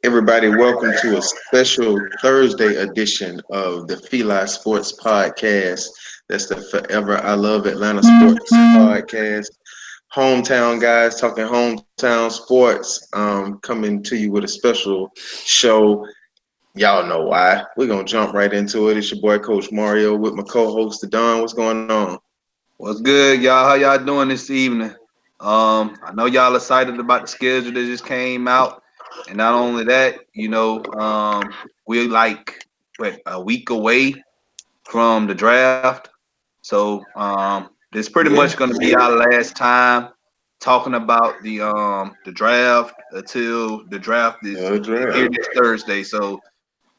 Everybody, welcome to a special Thursday edition of the FILA Sports Podcast. That's the Forever I Love Atlanta Sports Podcast. Hometown guys talking hometown sports. Coming to you with a special show. Y'all know why. We're gonna jump right into it. It's your boy Coach Mario with my co-host Don. What's going on? What's good, y'all? How y'all doing this evening? I know y'all excited about the schedule that just came out, and not only that, we're like a week away from the draft. So this pretty Yeah. much gonna be our last time talking about the draft until the draft is here Draft. this Thursday. So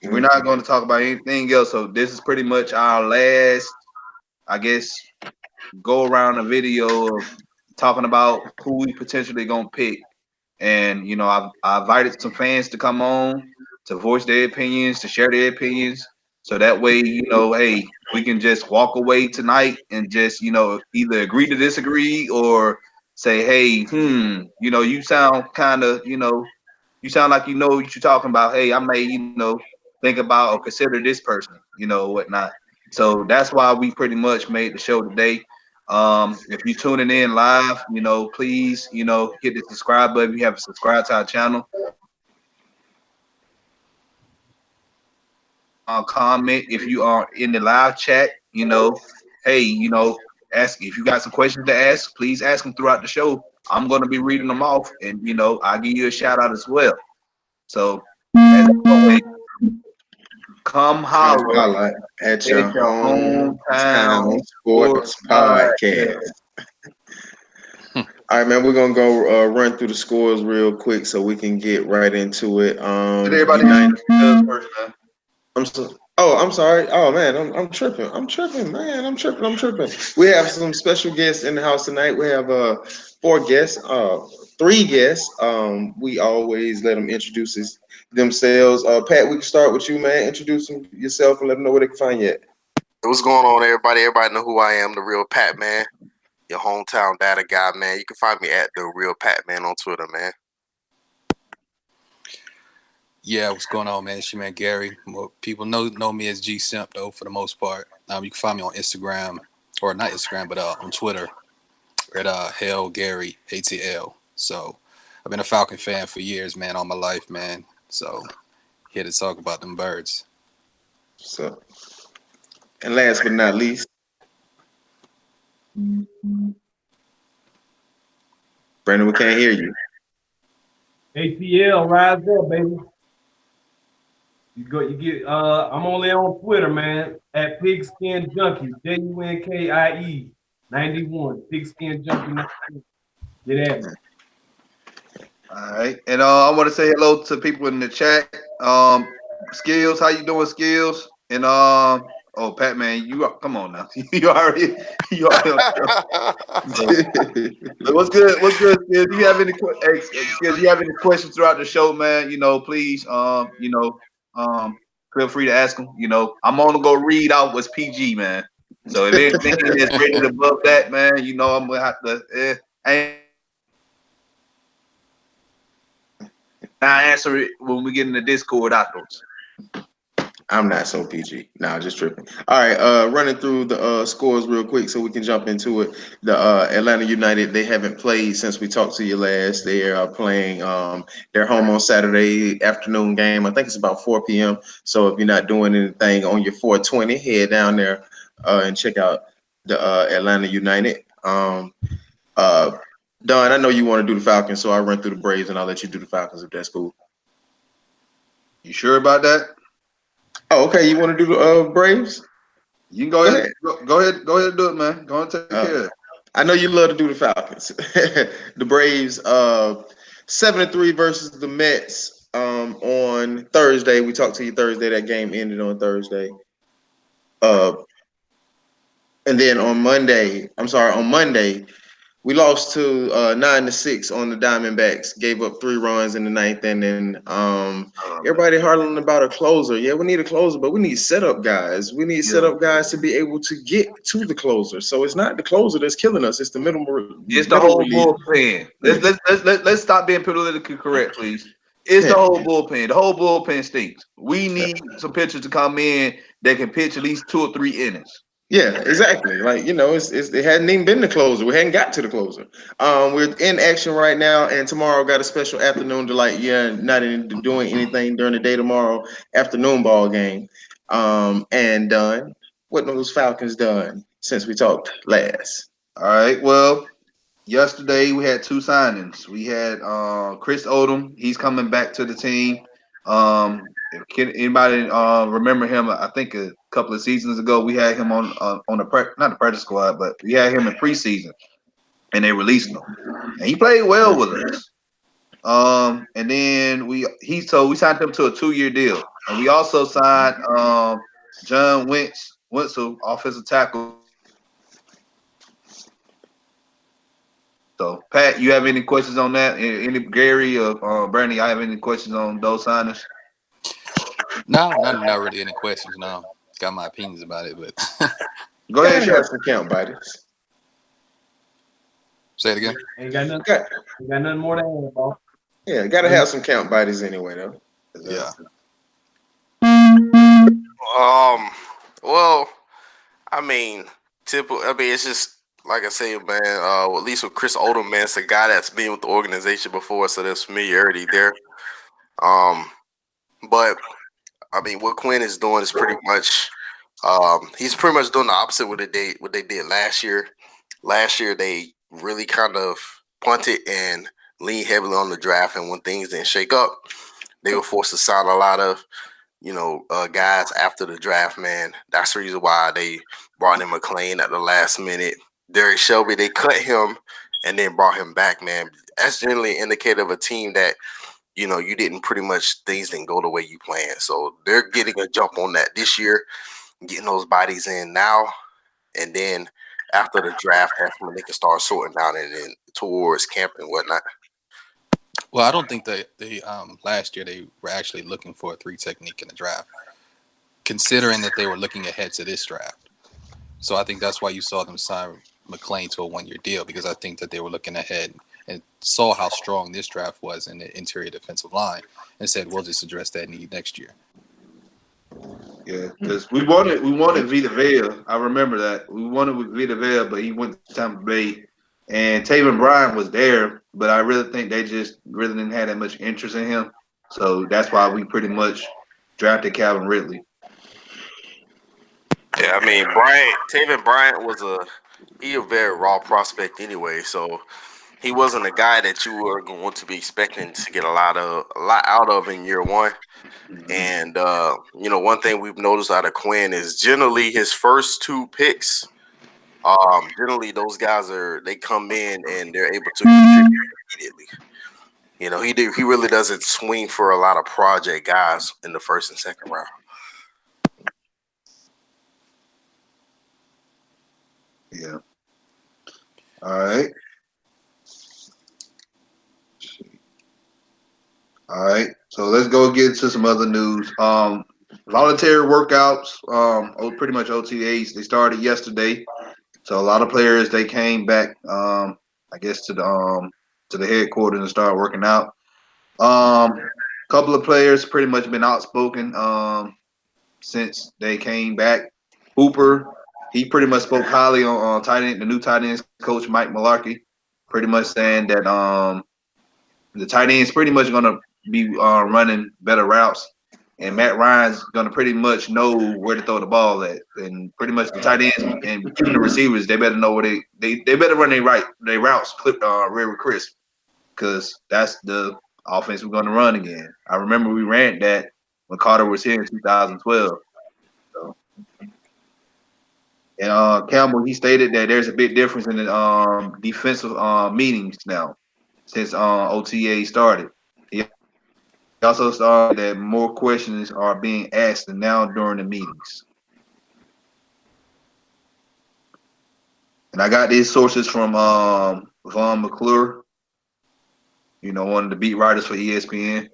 we're not going to talk about anything else. So this is pretty much our last, I guess, go around a video of talking about who we potentially gonna pick. And I invited some fans to come on to voice their opinions, to share their opinions, so that way hey, we can just walk away tonight and just either agree to disagree or say, hey, you sound kind of you sound like you know what you're talking about. Hey, I may think about or consider this person, whatnot. So that's why we pretty much made the show today. If you're tuning in live, please, hit the subscribe button. If you haven't subscribed to our channel, comment if you are in the live chat. Hey, ask if you got some questions to ask. Please ask them throughout the show. I'm gonna be reading them off, and I'll give you a shout out as well. So as always, come Come holler holla at at your your hometown hometown sports sports podcast. podcast. All right, man. We're gonna go run through the scores real quick so we can get right into it. Let everybody United. first, man. I'm sorry. Oh man, I'm tripping. I'm tripping, man. I'm tripping. We have some special guests in the house tonight. We have four guests, three guests. We always let them themselves. Pat, we can start with you, man. Introduce yourself and let them know where they can find you at. What's going on, everybody? Everybody know who I am, the real Pat Man, your hometown data guy, man. You can find me at the real Pat Man on Twitter, man. Yeah, what's going on, man? It's your man Gary. Well, people know me as G Simp though, for the most part. You can find me on Instagram, or not Instagram, but on Twitter at Hell Gary ATL. So I've been a Falcon fan for years, man, all my life, man. So here to talk about them birds. So, and last but not least, Brandon, we can't hear you. ATL, rise up, baby. You get I'm only on Twitter, man, at Pigskin Junkie, JUNKIE 91. Pigskin Junkie 91. Get at me. All right, and I want to say hello to people in the chat. Skills, how you doing, Skills? And oh, Pat, man, come on now. you already on the show. What's good? What's good, Skills? Do you have any Skills? Do you have any questions throughout the show, man? Please, feel free to ask them. I'm only gonna read out what's PG, man. So if anything is rated above that, man, I'm gonna have to. I answer it when we get in the Discord afterwards. I'm not so PG. Nah, just tripping. All right, running through the scores real quick so we can jump into it. The Atlanta United, they haven't played since we talked to you last. They are playing their home on Saturday afternoon game. I think it's about 4 p.m. So if you're not doing anything on your 420, head down there and check out the Atlanta United. Don, I know you want to do the Falcons, so I'll run through the Braves and I'll let you do the Falcons if that's cool. You sure about that? Oh, okay. You want to do the Braves? You can go ahead. Go ahead and do it, man. Go and take care of it. I know you love to do the Falcons. The Braves, 7-3 versus the Mets on Thursday. We talked to you Thursday. That game ended on Thursday. And then on Monday, we lost to 9-6 on the Diamondbacks. Gave up 3 runs in the ninth inning. Everybody harling about a closer. Yeah, we need a closer, but we need setup guys. We need setup guys to be able to get to the closer. So it's not the closer that's killing us. It's the middle. It's the whole bullpen. Let's stop being politically correct, please. It's the whole bullpen. The whole bullpen stinks. We need some pitchers to come in that can pitch at least 2 or 3 innings. Yeah, exactly. Like, it hadn't even been the closer. We hadn't got to the closer. We're in action right now, and tomorrow got a special afternoon delight. Yeah, not doing anything during the day tomorrow. Afternoon ball game. And done. What those Falcons done since we talked last? All right. Well, yesterday we had 2 signings. We had Chris Odom. He's coming back to the team. Can anybody remember him? I think a couple of seasons ago we had him on the not the practice squad, but we had him in preseason, and they released him, and he played well with us. And then we signed him to a 2-year deal, and we also signed John Wentzel, offensive tackle. So, Pat, you have any questions on that? Any Gary or Bernie, I have any questions on those signings? No, not really any questions. No, got my opinions about it, but Go ahead, Gotta have Sheriff. some count bodies. say it again. Ain't got nothing. Got, Ain't got nothing more to add, boss. yeah, gotta have some count bodies anyway, though. Yeah. Well, I mean, it's just like I say, man. At least with Chris Odom, man, it's a guy that's been with the organization before, so there's familiarity there. But I mean, what Quinn is doing is pretty much, he's pretty much doing the opposite what they did last year. Last year, they really kind of punted and leaned heavily on the draft, and when things didn't shake up, they were forced to sign a lot of guys after the draft, man. That's the reason why they brought in McClain at the last minute. Derek Shelby, they cut him and then brought him back, man. That's generally an indicator of a team that, you didn't things didn't go the way you planned. So they're getting a jump on that this year, getting those bodies in now. And then after the draft, that's when they can start sorting down and then towards camp and whatnot. Well, I don't think they last year they were actually looking for a 3 technique in the draft, considering that they were looking ahead to this draft. So I think that's why you saw them sign McClain to a 1-year deal, because I think that they were looking ahead and saw how strong this draft was in the interior defensive line and said, we'll just address that need next year. Yeah, because we wanted Vita Vea. I remember that. We wanted with Vita Vea, but he went to Tampa Bay. And Taven Bryan was there, but I really think they just really didn't have that much interest in him. So that's why we pretty much drafted Calvin Ridley. Yeah, I mean, Taven Bryant was a very raw prospect anyway, so he wasn't a guy that you were going to be expecting to get a lot out of in year one. And one thing we've noticed out of Quinn is generally his first 2 picks. Generally those guys they come in and they're able to contribute immediately. He really doesn't swing for a lot of project guys in the first and second round. Yeah. All right. All right. So let's go get to some other news. Voluntary workouts, pretty much OTAs, they started yesterday. So a lot of players, they came back, I guess, to the headquarters and started working out. Couple of players pretty much been outspoken since they came back. Hooper, he pretty much spoke highly on tight end, the new tight ends coach Mike Mularkey, pretty much saying that the tight end is pretty much going to be running better routes, and Matt Ryan's going to pretty much know where to throw the ball at, and pretty much the tight ends and even the receivers, they better know where they better run their routes real crisp, because that's the offense we're going to run again. I remember we ran that when Carter was here in 2012. So. And Campbell, he stated that there's a big difference in the defensive meetings now since OTA started. He also started that more questions are being asked now during the meetings. And I got these sources from Vaughn McClure, one of the beat writers for ESPN.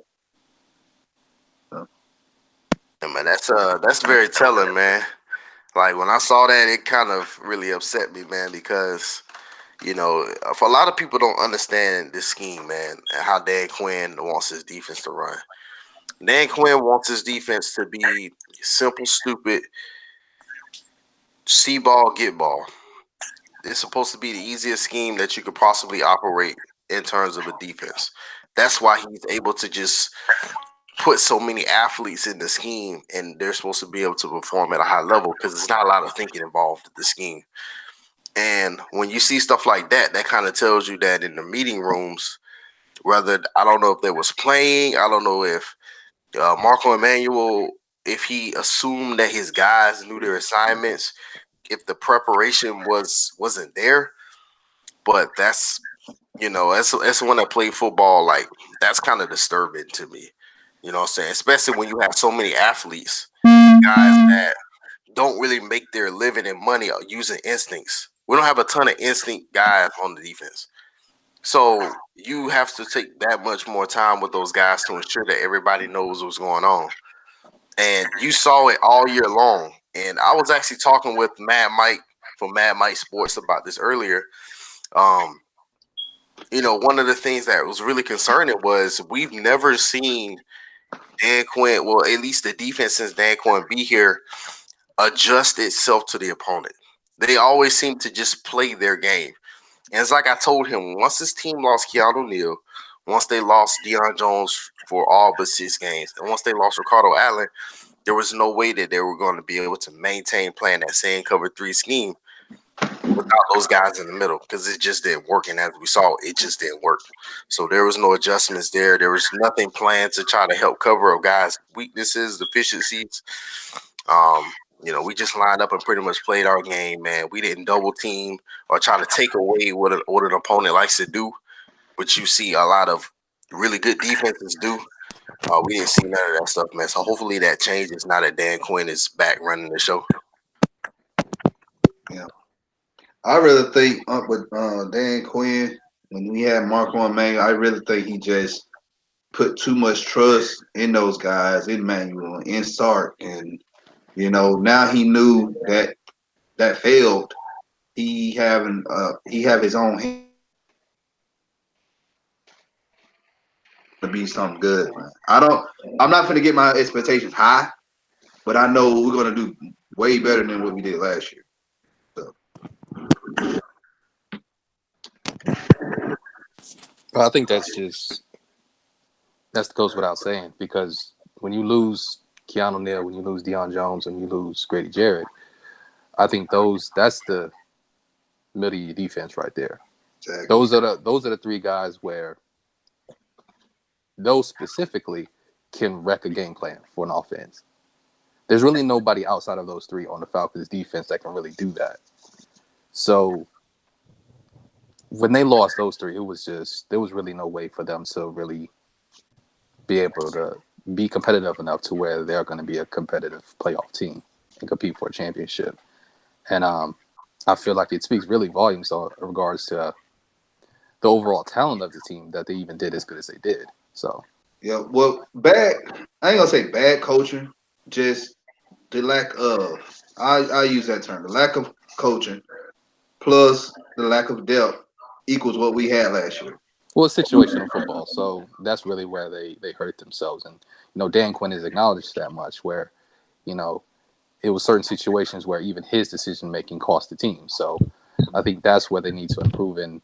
Yeah, man, that's very telling, man. Like when I saw that, it kind of really upset me, man, because For a lot of people don't understand this scheme, man, and how Dan Quinn wants his defense to run. Dan Quinn wants his defense to be simple, stupid, see ball, get ball. It's supposed to be the easiest scheme that you could possibly operate in terms of a defense. That's why he's able to just put so many athletes in the scheme, and they're supposed to be able to perform at a high level because there's not a lot of thinking involved in the scheme. And when you see stuff like that, that kind of tells you that in the meeting rooms, whether I don't know if they was playing, I don't know if Marco Emmanuel, if he assumed that his guys knew their assignments, if the preparation wasn't there. But that's as someone that played football, like that's kind of disturbing to me. You know what I'm saying? Especially when you have so many athletes, guys that don't really make their living and money using instincts. We don't have a ton of instinct guys on the defense. So you have to take that much more time with those guys to ensure that everybody knows what's going on. And you saw it all year long. And I was actually talking with Mad Mike from Mad Mike Sports about this earlier. One of the things that was really concerning was we've never seen Dan Quinn, well, at least the defense since Dan Quinn be here, adjust itself to the opponent. They always seem to just play their game. And it's like I told him, once this team lost Keanu Neal, once they lost Deion Jones for all but 6 games, and once they lost Ricardo Allen, there was no way that they were going to be able to maintain playing that same cover 3 scheme without those guys in the middle because it just didn't work. And as we saw, it just didn't work. So there was no adjustments there. There was nothing planned to try to help cover a guy's weaknesses, deficiencies. We just lined up and pretty much played our game, man. We didn't double team or try to take away what an opponent likes to do, which you see a lot of really good defenses do. We didn't see none of that stuff, man. So hopefully that changes now that Dan Quinn is back running the show. Yeah. I really think with Dan Quinn, when we had Marco Emmanuel, I really think he just put too much trust in those guys, in Manuel, in Sark, and now he knew that failed. He have his own hand to be something good. Man. I'm not going to get my expectations high, but I know we're going to do way better than what we did last year. So. Well, I think that goes without saying because when you lose Keanu Neal, when you lose Deion Jones, and you lose Grady Jarrett, I think that's the middle of your defense right there. Exactly. Those are the 3 guys where those specifically can wreck a game plan for an offense. There's really nobody outside of those 3 on the Falcons defense that can really do that. So when they lost those 3, there was really no way for them to really be able to be competitive enough to where they're going to be a competitive playoff team and compete for a championship. And I feel like it speaks really volumes in regards to the overall talent of the team that they even did as good as they did. So yeah, well, I ain't gonna say bad coaching, just the lack of I use that term, the lack of coaching plus the lack of depth equals what we had last year. Well, it's situational football, so that's really where they hurt themselves. And Dan Quinn has acknowledged that much, where it was certain situations where even his decision making cost the team. So I think that's where they need to improve in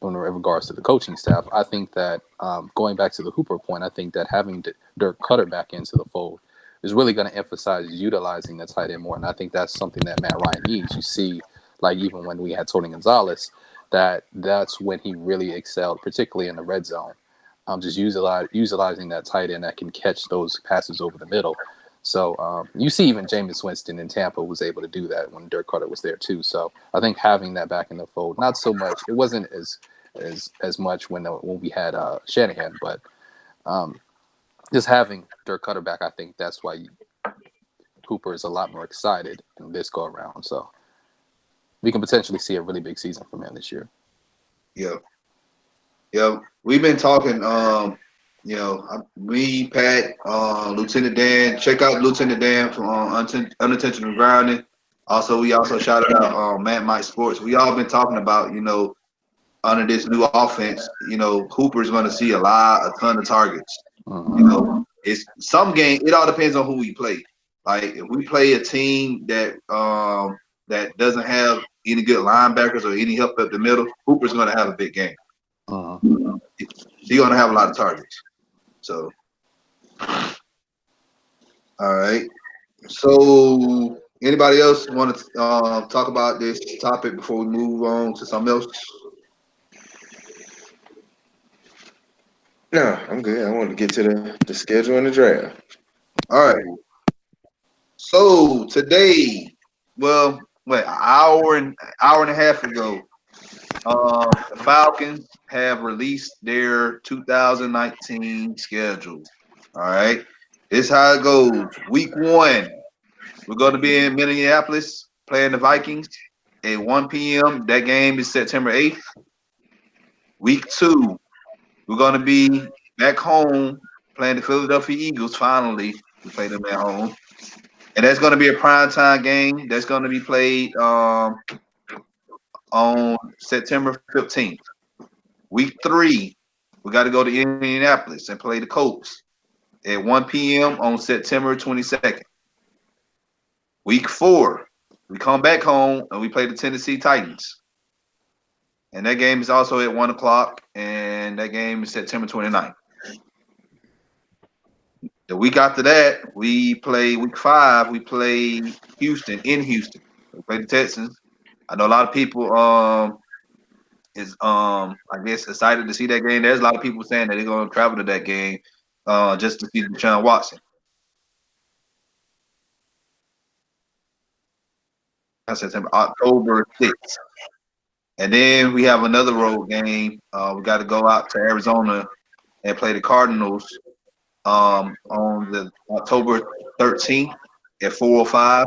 regards to the coaching staff. I think that going back to the Hooper point, I think that having Dirk Cutter back into the fold is really going to emphasize utilizing the tight end more. And I think that's something that Matt Ryan needs. You see, like even when we had Tony Gonzalez, that's when he really excelled, particularly in the red zone. Just utilizing that tight end that can catch those passes over the middle. So you see even Jameis Winston in Tampa was able to do that when Dirk Cutter was there too. So I think having that back in the fold, not so much. It wasn't as much when we had Shanahan, but just having Dirk Cutter back, I think that's why Cooper is a lot more excited in this go around. So we can potentially see a really big season from him this year. Yeah. We've been talking. Me, Pat, Lieutenant Dan. Check out Lieutenant Dan from Unintentional Grounding. We also shouted out Matt Mike Sports. We all been talking about under this new offense, Hooper's going to see a ton of targets. It's some game. It all depends on who we play. Like if we play a team that doesn't have any good linebackers or any help up the middle, Hooper's going to have a big game. He's going to have a lot of targets. So, all right. So, anybody else want to talk about this topic before we move on to something else? No, I'm good. I want to get to the schedule and the draft. All right. So today, an hour and a half ago, the Falcons have released their 2019 schedule. All right. This is how it goes. Week 1, we're going to be in Minneapolis playing the Vikings at 1 p.m. That game is September 8th. Week 2, we're going to be back home playing the Philadelphia Eagles. Finally, we play them at home. And that's going to be a primetime game. That's going to be played on September 15th. Week 3, we got to go to Indianapolis and play the Colts at 1 p.m. on September 22nd. Week 4, we come back home and we play the Tennessee Titans. And that game is also at 1 o'clock, and that game is September 29th. The week after that, we play week 5. We play Houston in Houston. We play the Texans. I know a lot of people is I guess excited to see that game. There's a lot of people saying that they're going to travel to that game just to see Deshaun Watson. That's October 6th. And then we have another road game. We got to go out to Arizona and play the Cardinals on the October 13th at 4:05.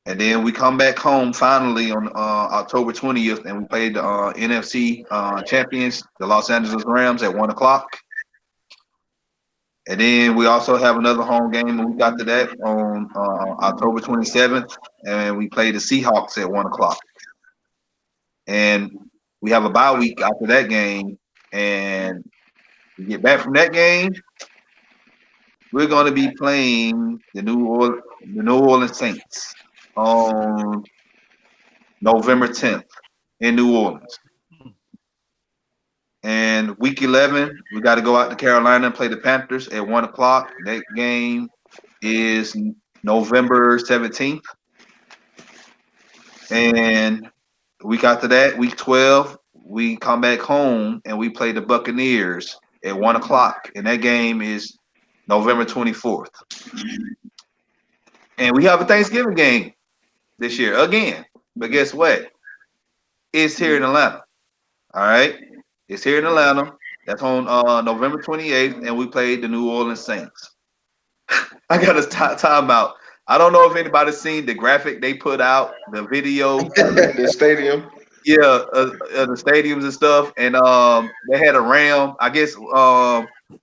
And then we come back home finally on October 20th, and we play the NFC champions, the Los Angeles Rams, at 1 o'clock. And then we also have another home game a week after that on October 27th, and we play the Seahawks at 1 o'clock. And we have a bye week after that game, and we get back from that game, we're going to be playing the New Orleans Saints on November 10th in New Orleans. And week 11, we got to go out to Carolina and play the Panthers at 1 o'clock. That game is November 17th. And week after that, week 12, we come back home and we play the Buccaneers at 1 o'clock. And that game is November 24th. And we have a Thanksgiving game this year again. But guess what? It's here in Atlanta. All right? It's here in Atlanta. That's on November 28th, and we played the New Orleans Saints. I got a timeout. I don't know if anybody's seen the graphic they put out, the video. The stadium. Yeah, the stadiums and stuff. And they had a Ram. I guess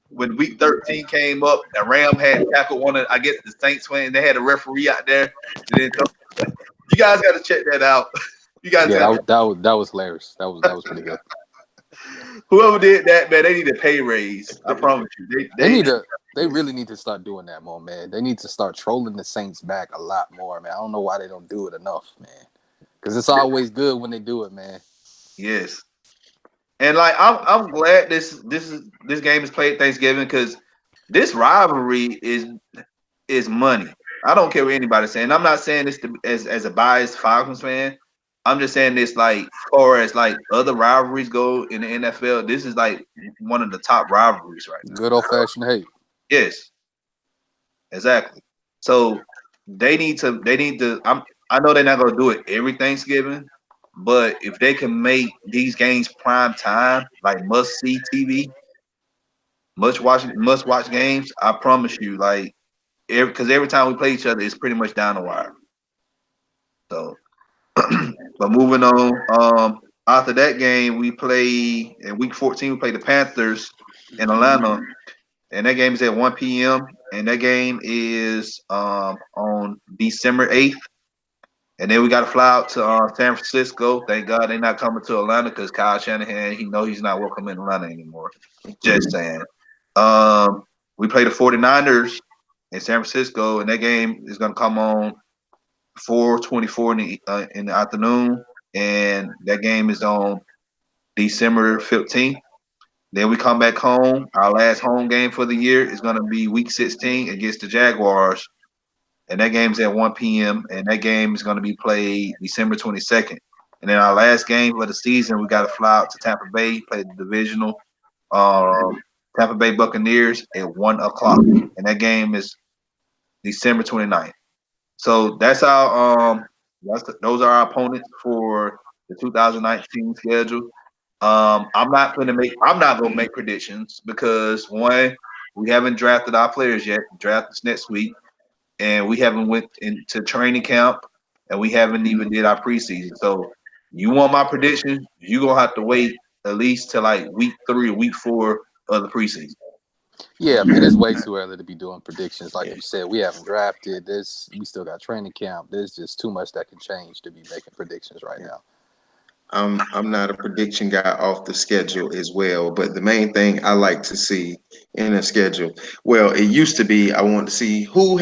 when week 13 came up, the Ram had tackled one of, I guess, the Saints went. They had a referee out there. You guys got to check that out. You guys, that was hilarious. That was pretty good. Whoever did that, man, they need a pay raise. I promise you. They really need to start doing that more, man. They need to start trolling the Saints back a lot more, man. I don't know why they don't do it enough, man. Because it's always good when they do it, man. Yes. And like I'm glad this game is played Thanksgiving, because this rivalry is money. I don't care what anybody's saying. I'm not saying this as a biased Falcons fan. I'm just saying this like, or as like other rivalries go in the NFL, this is like one of the top rivalries right now. Good old fashioned hate. Yes, exactly. So they need to. I know they're not gonna do it every Thanksgiving, but if they can make these games prime time, like must see TV, must watch games, I promise you, like, because every time we play each other, it's pretty much down the wire. So. But moving on, after that game, we play in week 14. We play the Panthers in Atlanta, and that game is at 1 p.m. And that game is on December 8th, And then we got to fly out to San Francisco. Thank God they're not coming to Atlanta because Kyle Shanahan, he's not welcome in Atlanta anymore. Just saying. We play the 49ers in San Francisco, and that game is going to come on 4:24 in the afternoon, and that game is on December 15th. Then we come back home. Our last home game for the year is going to be Week 16 against the Jaguars, and that game's at 1 p.m. And that game is going to be played December 22nd. And then our last game of the season, we got to fly out to Tampa Bay, play the divisional Tampa Bay Buccaneers at 1:00, and that game is December 29th. So that's our those are our opponents for the 2019 schedule. I'm not gonna make predictions because one, we haven't drafted our players yet. Draft is next week, and we haven't went into training camp, and we haven't even did our preseason. So you want my prediction? You're gonna have to wait at least till like week 3 or week 4 of the preseason. Yeah, man, it's way too early to be doing predictions. Like you said, we haven't drafted this. We still got training camp. There's just too much that can change to be making predictions right now. I'm not a prediction guy off the schedule as well, but the main thing I like to see in a schedule, well, it used to be I want to see who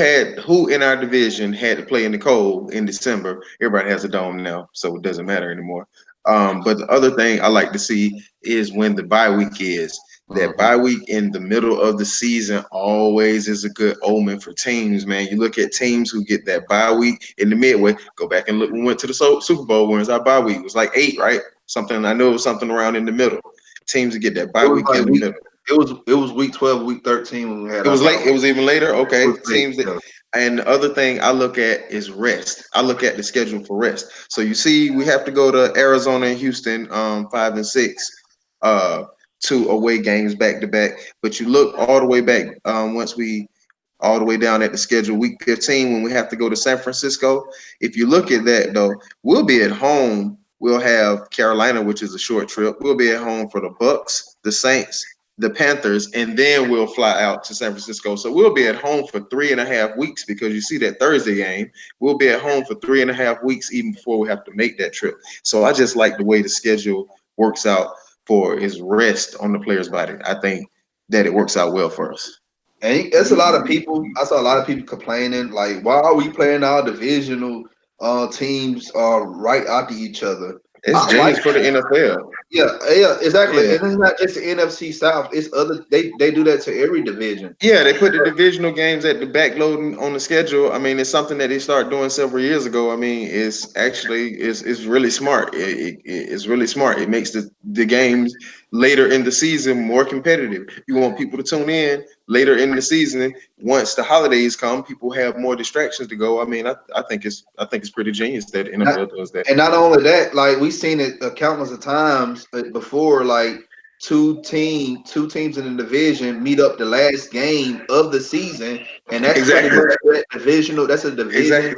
in our division had to play in the cold in December. Everybody has a dome now, so it doesn't matter anymore. But the other thing I like to see is when the bye week is. That bye week in the middle of the season always is a good omen for teams, man. You look at teams who get that bye week in the midway. Go back and look. We went to the Super Bowl when our bye week. It was like 8, right? Something I know it was something around in the middle. Teams that get that bye week in the middle. It was week 12, week 13 when we had. It was late. It was even later. Okay, teams that. And the other thing I look at is rest. I look at the schedule for rest. So you see, we have to go to Arizona and Houston, 5 and 6. 2 away games back to back, but you look all the way back once we all the way down at the schedule week 15 when we have to go to San Francisco. If you look at that though, we'll be at home. We'll have Carolina, which is a short trip. We'll be at home for the Bucks, the Saints, the Panthers, and then we'll fly out to San Francisco. So we'll be at home for 3.5 weeks because you see that Thursday game. We'll be at home for 3.5 weeks even before we have to make that trip. So I just like the way the schedule works out for his rest on the player's body. I think that it works out well for us. And there's a lot of people. I saw a lot of people complaining, like, why are we playing our divisional teams right after each other? It's genius for the NFL. Yeah, exactly. Yeah. And it's not just the NFC South. It's other. They do that to every division. Yeah, they put the divisional games at the back loading on the schedule. I mean, it's something that they started doing several years ago. I mean, it's really smart. It's really smart. It makes the games later in the season more competitive. You want people to tune in later in the season. Once the holidays come, people have more distractions to go. I mean, I think it's pretty genius that the NFL does that. And not only that, like we've seen it countless of times before, like two teams in the division meet up the last game of the season, and that's exactly that divisional. That's a division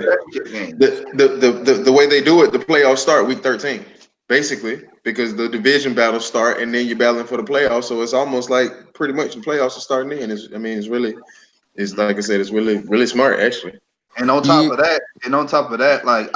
game. The way they do it, the playoffs start week 13. Basically, because the division battles start and then you're battling for the playoffs. So it's almost like pretty much the playoffs are starting in. It's like I said, it's really, really smart actually. And on top of that, like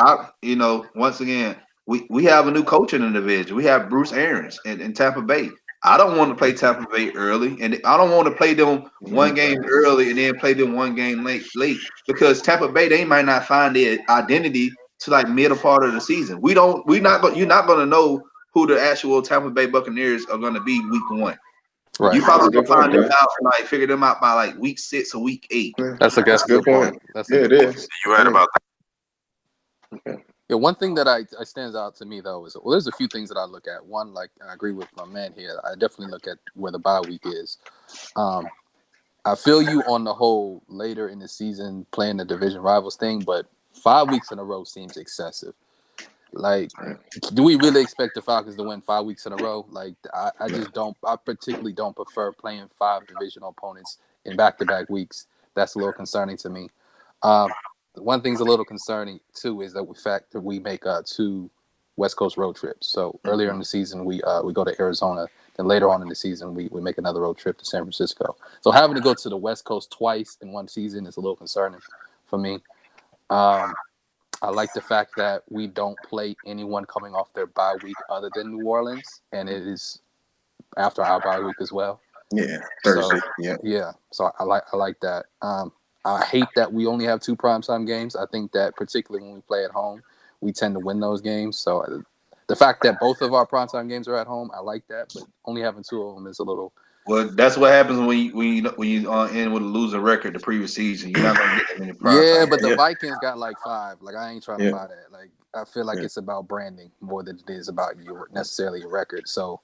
once again, we have a new coach in the division. We have Bruce Arians in Tampa Bay. I don't want to play Tampa Bay early, and I don't want to play them one game early and then play them one game late because Tampa Bay, they might not find their identity to like middle part of the season. You're not going to know who the actual Tampa Bay Buccaneers are going to be week 1. Right. You probably gonna find them out, figure them out by like week 6 or week 8. That's a good point. It is. You're right about that. Okay. Yeah, one thing that I stands out to me though is there's a few things that I look at. One, like I agree with my man here. I definitely look at where the bye week is. I feel you on the whole later in the season playing the division rivals thing, but 5 weeks in a row seems excessive. Like, do we really expect the Falcons to win 5 weeks in a row? Like, I just don't. I particularly don't prefer playing 5 divisional opponents in back-to-back weeks. That's a little concerning to me. One thing's a little concerning too is the fact that we make 2 West Coast road trips. So earlier in the season we go to Arizona. Then later on in the season we make another road trip to San Francisco. So having to go to the West Coast twice in one season is a little concerning for me. I I like the fact that we don't play anyone coming off their bye week other than New Orleans, and it is after our bye week as well. Yeah, Thursday. So, yeah. So I like that. I hate that we only have 2 primetime games. I think that particularly when we play at home, we tend to win those games. So the fact that both of our primetime games are at home, I like that. But only having 2 of them is a little. Well, that's what happens when you end with a losing record the previous season. You're not gonna get that many prime Yeah, time. but the Vikings got like 5. Like I ain't trying to Yeah. buy that. Like I feel like it's about branding more than it is about necessarily your record. So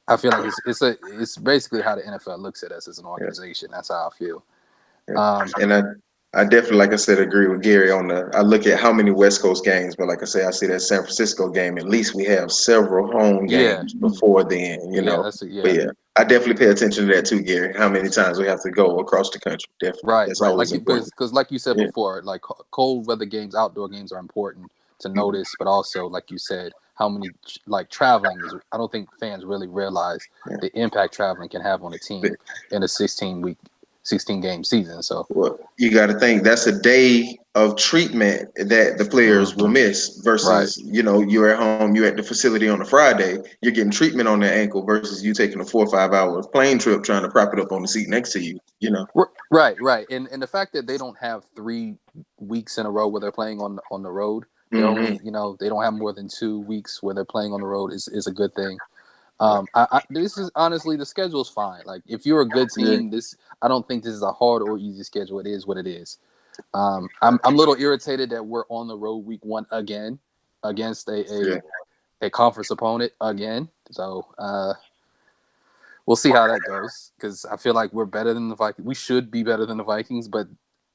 I feel like it's basically how the NFL looks at us as an organization. That's how I feel. And I definitely, like I said, agree with Gary on I look at how many West Coast games, but like I say, I see that San Francisco game. At least we have several home games before then, you know. But yeah, I definitely pay attention to that too, Gary. How many times we have to go across the country? Definitely, that's always important. Because like you said before, like cold weather games, outdoor games are important to notice, but also like you said, how many like traveling is. I don't think fans really realize the impact traveling can have on a team in a 16-game season. So well, you got to think that's a day of treatment that the players will miss versus, you know, you're at home, you're at the facility on a Friday, you're getting treatment on the ankle versus you taking a 4 or 5 hour plane trip trying to prop it up on the seat next to you, you know. Right. And the fact that they don't have 3 weeks in a row where they're playing on the road, they only, you know, they don't have more than 2 weeks where they're playing on the road is a good thing. This is honestly, the schedule is fine. Like if you're a good team, I don't think this is a hard or easy schedule. It is what it is. I'm a little irritated that we're on the road week 1 again against a conference opponent again. So we'll see how that goes because I feel like we're better than the Vikings. We should be better than the Vikings, but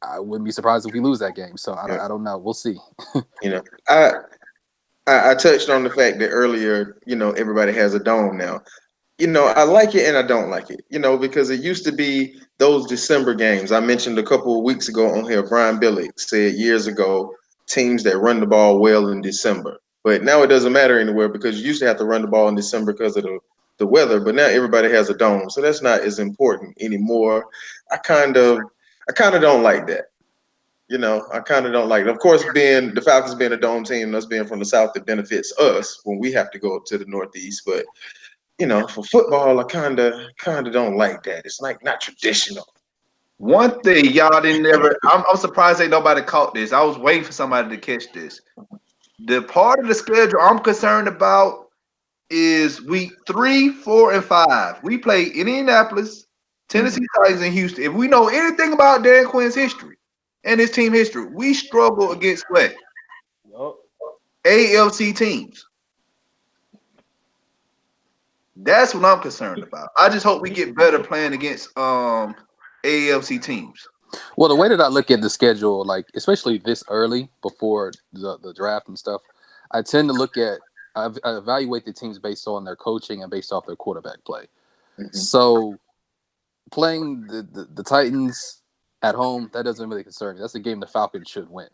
I wouldn't be surprised if we lose that game. So I don't know. We'll see. You know, I touched on the fact that earlier, you know, everybody has a dome now. You know, I like it and I don't like it, you know, because it used to be those December games. I mentioned a couple of weeks ago on here, Brian Billick said years ago, teams that run the ball well in December. But now it doesn't matter anywhere because you used to have to run the ball in December because of the weather. But now everybody has a dome. So that's not as important anymore. I kind of don't like that. You know, I kind of don't like it. Of course, being the Falcons being a dome team, us being from the South, it benefits us when we have to go up to the Northeast. But you know, for football, I kind of don't like that. It's like not traditional. One thing y'all didn't never. I'm surprised ain't nobody caught this. I was waiting for somebody to catch this. The part of the schedule I'm concerned about is week 3, 4, and 5. We play Indianapolis, Tennessee Titans, and Houston. If we know anything about Dan Quinn's history and his team history, we struggle against what? AFC teams. That's what I'm concerned about. I just hope we get better playing against AFC teams. Well, the way that I look at the schedule, like especially this early before the draft and stuff, I tend to look at I evaluate the teams based on their coaching and based off their quarterback play. So playing the Titans at home, that doesn't really concern me. That's a game the Falcons should win.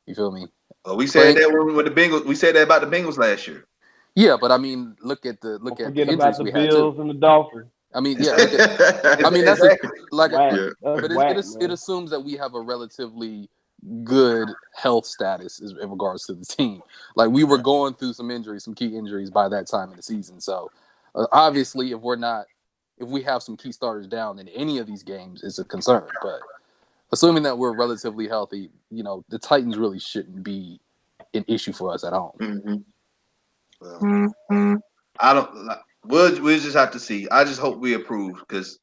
You feel me? We said that with the Bengals. We said that about the Bengals last year. Yeah, but I mean, look at the injuries about the we had Bills too. and the Dolphins. I mean, yeah. I mean, that's but it assumes that we have a relatively good health status in regards to the team. Like we were going through some injuries, some key injuries by that time in the season. So obviously, if we have some key starters down in any of these games, it's a concern. But assuming that we're relatively healthy, you know, the Titans really shouldn't be an issue for us at home. I don't. We'll just have to see. I just hope we improve because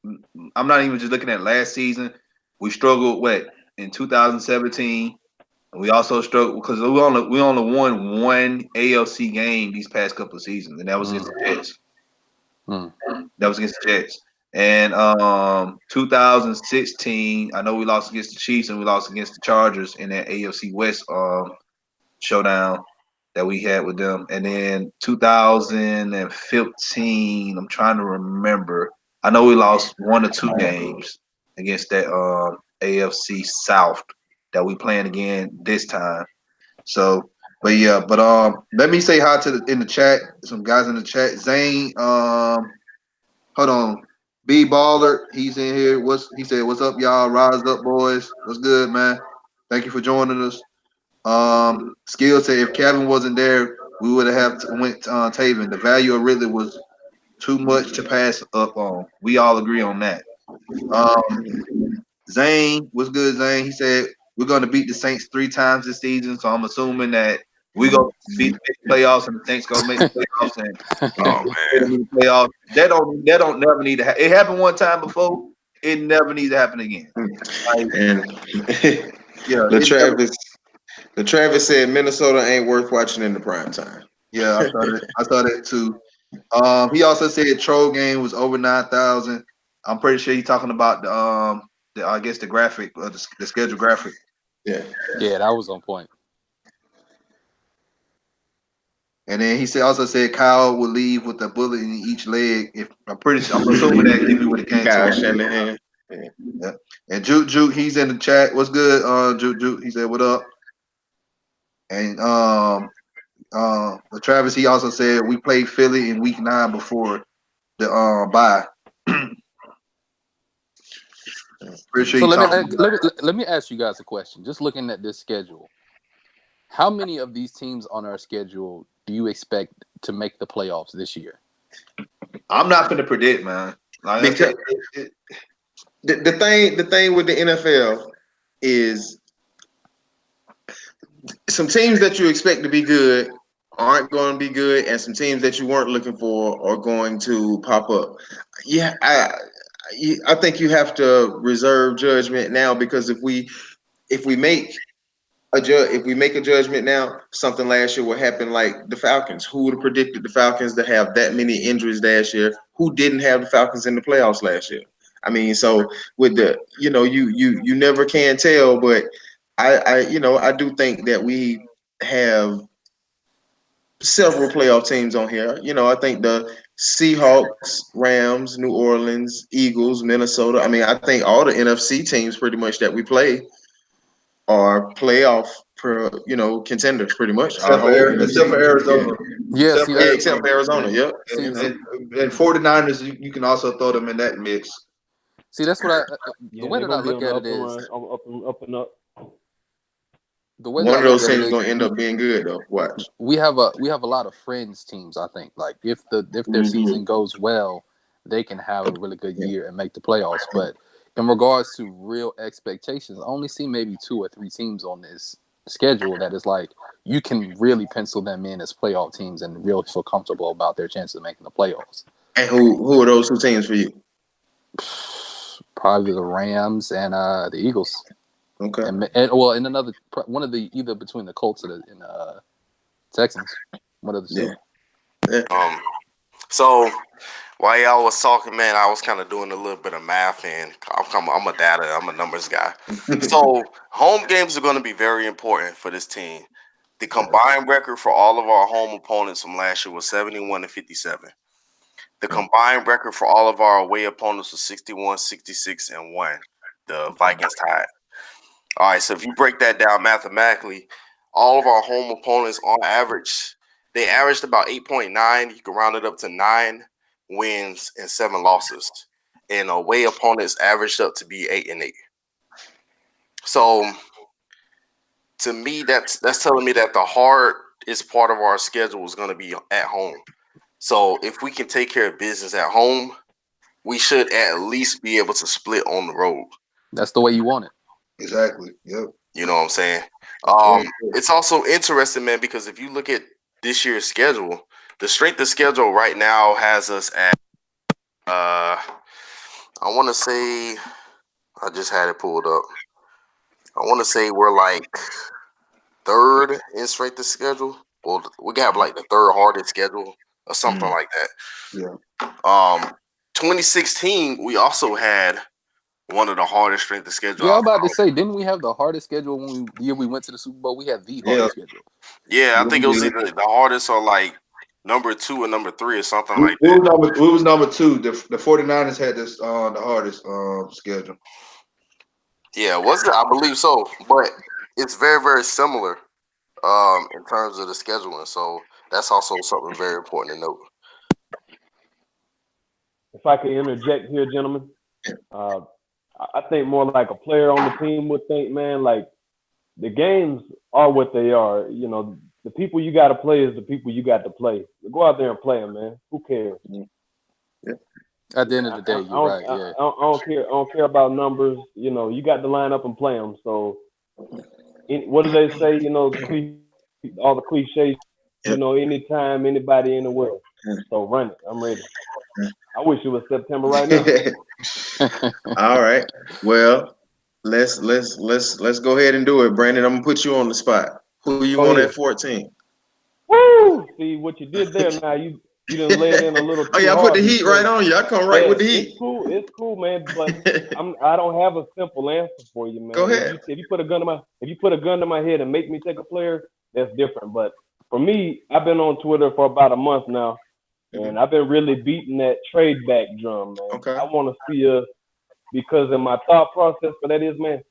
I'm not even just looking at last season. We struggled in 2017. And we also struggled because we only won one ALC game these past couple of seasons, and that was against the Jets. That was against the Jets. And 2016, I know we lost against the Chiefs and we lost against the Chargers in that AFC West showdown that we had with them. And then 2015, I'm trying to remember. I know we lost 1 or 2 games against that AFC South that we playing again this time. So, but let me say hi in the chat. Some guys in the chat. Zane, hold on. B Baller, he's in here. He said, "What's up, y'all? Rise up, boys. What's good, man? Thank you for joining us." Skill said if Kevin wasn't there, we would have went Taven. The value of Ridley was too much to pass up on. We all agree on that. Zane, what's good, Zane? He said we're going to beat the Saints 3 times this season, so I'm assuming that we go beat the playoffs and the Saints go make the playoffs and Oh man. the playoffs. That don't never need to happen. It happened one time before. It never needs to happen again. Like, And yeah, the Travis said Minnesota ain't worth watching in the prime time. yeah, I saw that too. He also said troll game was over 9,000. I'm pretty sure he's talking about the I guess the graphic or the schedule graphic. Yeah. Yeah, that was on point. And then he also said Kyle will leave with a bullet in each leg. If I'm assuming that give me what it came Kyle to. Shanahan. Yeah. And Juke, he's in the chat. What's good? Juke, he said, what up? And Travis, he also said we played Philly in week 9 before the bye. Pretty sure So you let me ask you guys a question. Just looking at this schedule, how many of these teams on our schedule do you expect to make the playoffs this year? I'm not going to predict, man. Like, Because the thing with the NFL is some teams that you expect to be good aren't going to be good, and some teams that you weren't looking for are going to pop up. Yeah, I think you have to reserve judgment now, because if we make a judgment now, something last year will happen like the Falcons. Who would have predicted the Falcons to have that many injuries last year? Who didn't have the Falcons in the playoffs last year? I mean, so with the you never can tell, but I do think that we have several playoff teams on here. I think the Seahawks, Rams, New Orleans, Eagles, Minnesota. I mean, I think all the NFC teams pretty much that we play are playoff contenders pretty much. except for Arizona. Yeah, Except see, for Yeah, that's except for Arizona. Yep. and 49ers, you can also throw them in that mix. that's what Yeah, the way they're that I gonna be look on the at up it and is run, up and up. the way that One I of look those at it teams is is gonna end up being good though. Watch. we have a lot of friends teams. I think like if their season goes well, they can have a really good year and make the playoffs. But in regards to real expectations, I only see maybe 2 or 3 teams on this schedule that is like you can really pencil them in as playoff teams and really feel comfortable about their chances of making the playoffs. And who are those 2 teams for you? Probably the Rams and the Eagles. Okay. And another one of the either between the Colts and Texans, one of the 2. Yeah. So while y'all was talking, man, I was kind of doing a little bit of math, and I'm a numbers guy. So home games are going to be very important for this team. The combined record for all of our home opponents from last year was 71-57. The combined record for all of our away opponents was 61-66-1. The Vikings tied. All right, so if you break that down mathematically, all of our home opponents on average, they averaged about 8.9. You can round it up to 9 wins and 7 losses. And away opponents averaged up to be 8-8. So to me, that's telling me that the hardest part of our schedule is going to be at home. So if we can take care of business at home, we should at least be able to split on the road. That's the way you want it. Exactly. Yep. You know what I'm saying? It's also interesting, man, because if you look at this year's schedule, the strength of schedule right now has us at I want to say, I just had it pulled up. I want to say we're like 3rd in strength of schedule. Well, we got like the 3rd hardest schedule or something like that. Yeah. 2016, we also had one of the hardest strength of schedule. Yeah, I'm about to say, didn't we have the hardest schedule when the year we went to the Super Bowl? We had the hardest schedule. Yeah, I think it was either the hardest or like number 2 and number 3 or something like that. Who was number 2? The 49ers had this the hardest schedule. Yeah, was it? I believe so, but it's very, very similar in terms of the scheduling. So that's also something very important to note. If I can interject here, gentlemen, I think more like a player on the team would think, man, like the games are what they are. You know, the people you got to play is the people you got to play. Go out there and play them, man. Who cares? At the end of the day, you're right. Yeah. I don't care. I don't care about numbers. You know, you got to line up and play them. So, what do they say? You know, all the cliches. You know, anytime, anybody, anywhere. So run it. I'm ready. I wish it was September right now. All right. Well, let's go ahead and do it, Brandon. I'm gonna put you on the spot. Who you want at 14? Woo! See what you did there. Now you didn't lay it in a little too Oh yeah, I hard. put the heat right on you. I come right with the heat. It's cool, man. But I don't have a simple answer for you, man. Go ahead. If you put a gun to my head and make me take a player, that's different. But for me, I've been on Twitter for about a month now, and I've been really beating that trade back drum, man. Okay. I want to see us, because in my thought process for that is, man,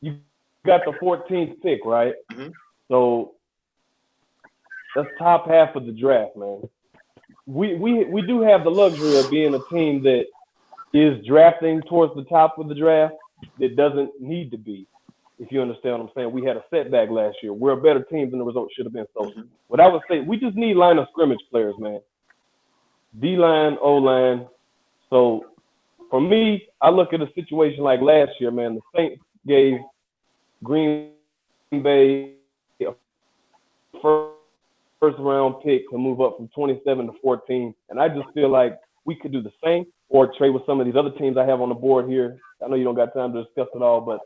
you got the 14th pick, right? Mm-hmm. So that's top half of the draft, man. We do have the luxury of being a team that is drafting towards the top of the draft that doesn't need to be. If you understand what I'm saying, we had a setback last year. We're a better team than the result should have been. So, what I would say, we just need line of scrimmage players, man. D-line, O-line. So, for me, I look at a situation like last year, man. The Saints gave Green Bay a first round pick to move up from 27 to 14. And I just feel like we could do the same or trade with some of these other teams I have on the board here. I know you don't got time to discuss it all, but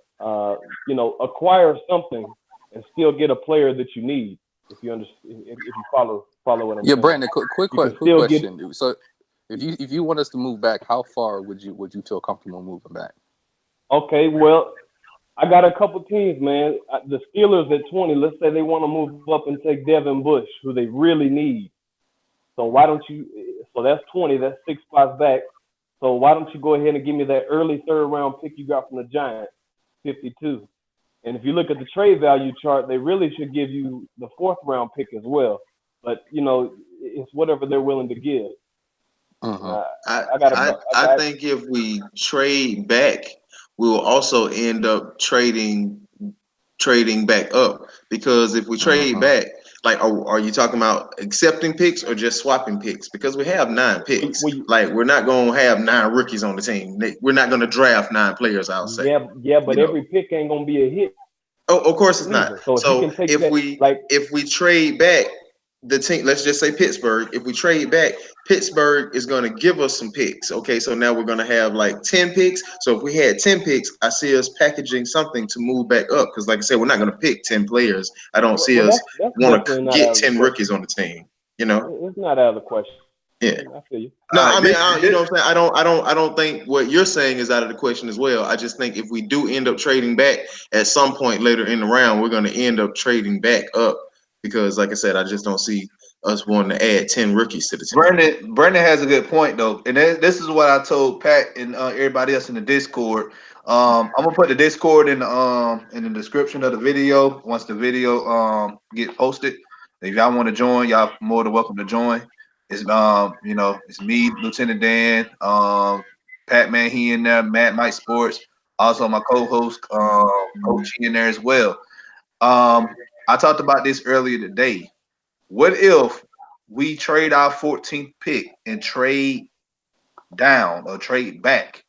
you know, acquire something and still get a player that you need. If you understand, if you follow what I'm saying. Yeah, Brandon. Quick question. So, if you want us to move back, how far would you feel comfortable moving back? Okay, well, I got a couple teams, man. The Steelers at 20. Let's say they want to move up and take Devin Bush, who they really need. So why don't you? So that's 20. That's 6 spots back. So why don't you go ahead and give me that early third round pick you got from the Giants, 52. And if you look at the trade value chart, they really should give you the 4th round pick as well. But you know, it's whatever they're willing to give. I think if we trade back, we will also end up trading back up, because if we trade back, like, are you talking about accepting picks or just swapping picks? Because we have 9 picks. Like, we're not going to have 9 rookies on the team. We're not going to draft 9 players, I'll say. Yeah, but every pick ain't going to be a hit. Oh, of course it's not. So if we trade back the team, let's just say Pittsburgh, if we trade back, Pittsburgh is going to give us some picks. Okay, so now we're going to have like 10 picks. So if we had 10 picks, I see us packaging something to move back up, because like I said, we're not going to pick 10 players. I don't see us want to get 10 rookies on the team. You know, it's not out of the question. Yeah, I feel you. No, I mean, you know what I'm saying? I don't think what you're saying is out of the question as well. I just think if we do end up trading back at some point later in the round, we're going to end up trading back up, because, like I said, I just don't see us wanting to add 10 rookies to the team. Brandon has a good point though, and this is what I told Pat and everybody else in the Discord. I'm gonna put the Discord in the description of the video once the video get posted. If y'all want to join, y'all more than welcome to join. It's you know, it's me, Lieutenant Dan, Pat Man, he in there, Matt Mike Sports, also my co-host Coach he in there as well. I talked about this earlier today. What if we trade our 14th pick and trade down or trade back?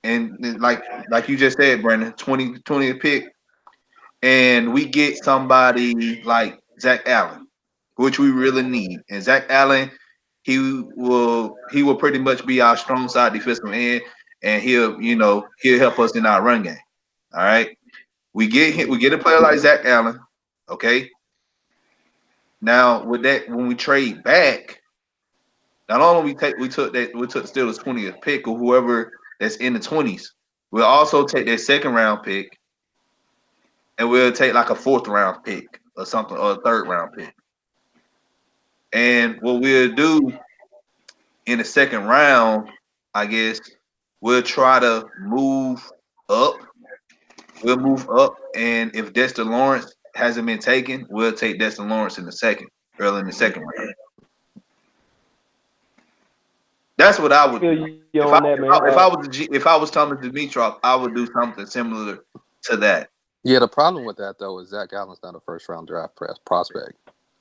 And like you just said, Brandon, 20th pick, and we get somebody like Zach Allen, which we really need. And Zach Allen, he will pretty much be our strong side defensive end, and he'll help us in our run game. All right. We get a player like Zach Allen, okay? Now, with that, when we trade back, not only we took the Steelers 20th pick or whoever that's in the 20s, we'll also take their 2nd round pick, and we'll take like a 4th round pick or something, or a 3rd round pick. And what we'll do in the 2nd round, I guess, we'll try to move up. We'll move up, and if Dexter Lawrence hasn't been taken, we'll take Dexter Lawrence in the 2nd, early in the 2nd round. That's what I would do. If I was Thomas Dimitroff, I would do something similar to that. Yeah, the problem with that though is Zach Allen's not a first round draft prospect.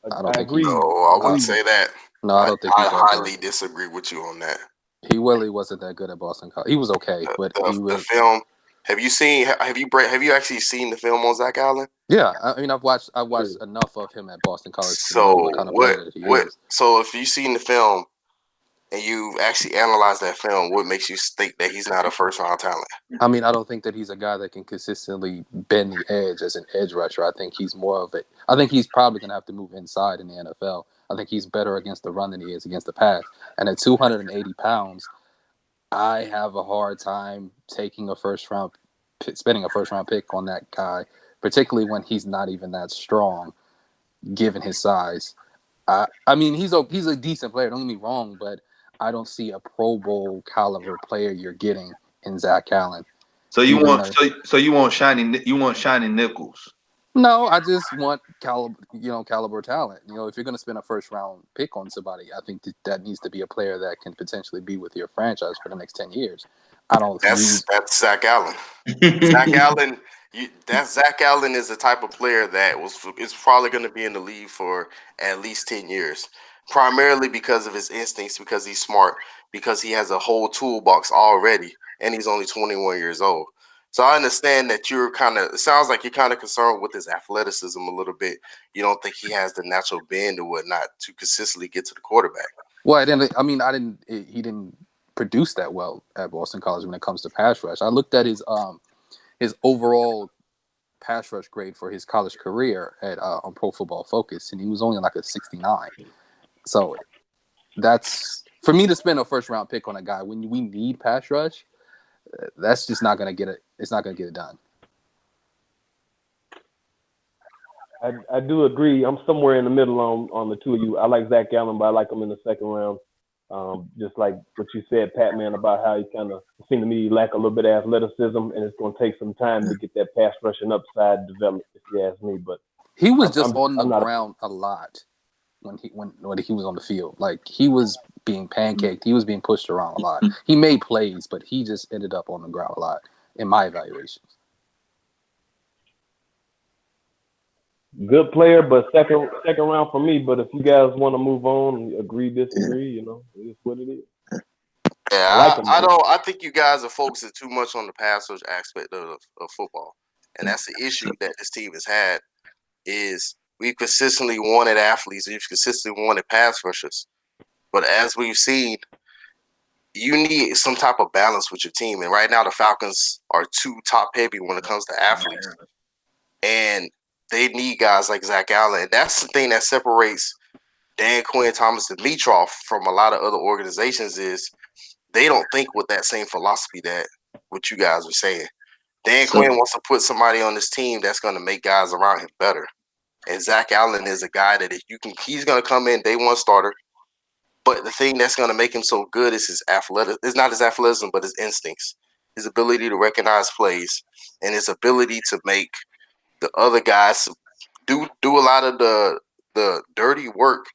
I don't I think agree. he's. No, I wouldn't Agreed. say that. No, I don't think I he's that highly good. disagree with you on that. He really wasn't that good at Boston College. He was okay, but he The was. film. Have you actually seen the film on Zach Allen? Yeah, I mean, I've watched True. enough of him at Boston College to know what So kind of player that he is. so if you've seen the film and you actually analyze that film, what makes you think that he's not a first round talent? I mean, I don't think that he's a guy that can consistently bend the edge as an edge rusher. I think he's more of it. I think he's probably going to have to move inside in the NFL. I think he's better against the run than he is against the pass. And at 280 pounds, I have a hard time taking spending a first round pick on that guy, particularly when he's not even that strong, given his size. I mean, he's a decent player. Don't get me wrong, but I don't see a Pro Bowl caliber player you're getting in Zach Allen. So you want shiny nickels. No, I just want caliber talent. If you're going to spend a first round pick on somebody, I think that needs to be a player that can potentially be with your franchise for the next 10 years. That's Zach Allen. Zach Allen. Zach Allen is the type of player that is probably going to be in the league for at least 10 years, primarily because of his instincts, because he's smart, because he has a whole toolbox already, and he's only 21 years old. So I understand that it sounds like you're kind of concerned with his athleticism a little bit. You don't think he has the natural bend or whatnot to consistently get to the quarterback. Well, he didn't produce that well at Boston College when it comes to pass rush. I looked at his overall pass rush grade for his college career on Pro Football Focus, and he was only like a 69. So that's for me to spend a first round pick on a guy when we need pass rush. That's just not going to get it. It's not going to get it done. I do agree. I'm somewhere in the middle on the two of you. I like Zach Allen, but I like him in the second round. Just like what you said, Pat, man, about how he kind of seemed to me lack a little bit of athleticism, and it's going to take some time to get that pass rushing upside developed, if you ask me. But he was on the ground a lot when he was on the field. Like, he was being pancaked. He was being pushed around a lot. He made plays, but he just ended up on the ground a lot in my evaluations. Good player, but second round for me. But if you guys want to move on, agree, disagree, it is what it is. Yeah, I think you guys are focusing too much on the pass rush aspect of football, and that's the issue that this team has had. Is we've consistently wanted athletes, we've consistently wanted pass rushers, but as we've seen, you need some type of balance with your team. And right now, the Falcons are too top heavy when it comes to athletes, and they need guys like Zach Allen. And that's the thing that separates Dan Quinn, Thomas Dimitroff from a lot of other organizations is they don't think with that same philosophy that what you guys are saying. Dan Quinn wants to put somebody on this team that's going to make guys around him better. And Zach Allen is a guy that he's going to come in day one starter. But the thing that's going to make him so good is his athletic. It's not his athleticism, but his instincts, his ability to recognize plays, and his ability to make the other guys do a lot of the dirty work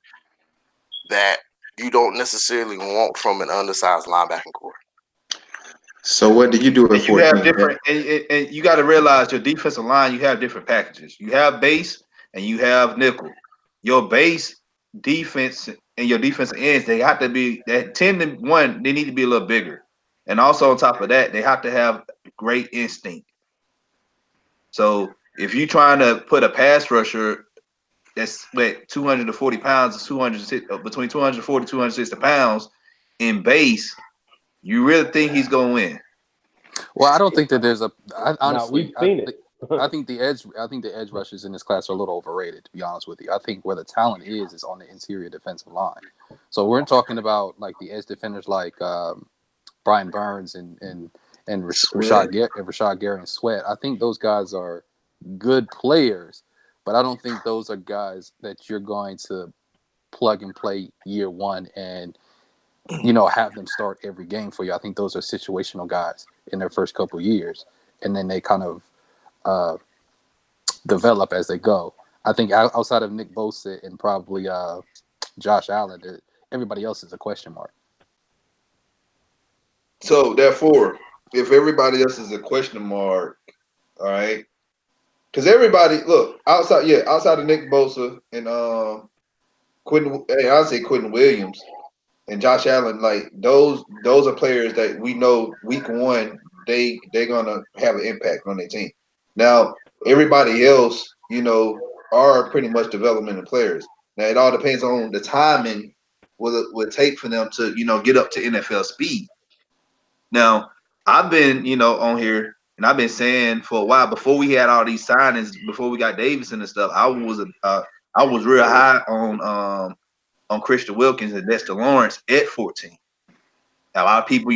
that you don't necessarily want from an undersized linebacking core. So what do you do at 14? You have different, and you got to realize your defensive line. You have different packages. You have base and you have nickel. Your base defense and your defensive ends, they have to be that 10-1. They need to be a little bigger, and also on top of that, they have to have great instinct. So if you're trying to put a pass rusher that's 240 pounds, between 240 and 260 pounds in base, you really think he's going to win? Well, I don't think that there's honestly. We've seen it. I think the edge rushers in this class are a little overrated, to be honest with you. I think where the talent is on the interior defensive line. So we're talking about like the edge defenders like Brian Burns and Rashad Gary and Sweat. I think those guys are good players, but I don't think those are guys that you're going to plug and play year one and have them start every game for you. I think those are situational guys in their first couple years, and then they kind of develop as they go. I think outside of Nick Bosa and probably Josh Allen, everybody else is a question mark. So therefore, if everybody else is a question mark, all right, Because everybody look outside of Nick Bosa and Quentin. Hey, I'd say Quentin Williams and Josh Allen. Like those are players that we know week one they're gonna have an impact on their team. Now everybody else, are pretty much developmental players. Now it all depends on the timing will take for them to get up to NFL speed. Now I've been on here and I've been saying for a while before we had all these signings, before we got Davidson and stuff. I was real high on Christian Wilkins and Dexter Lawrence at 14. A lot of people,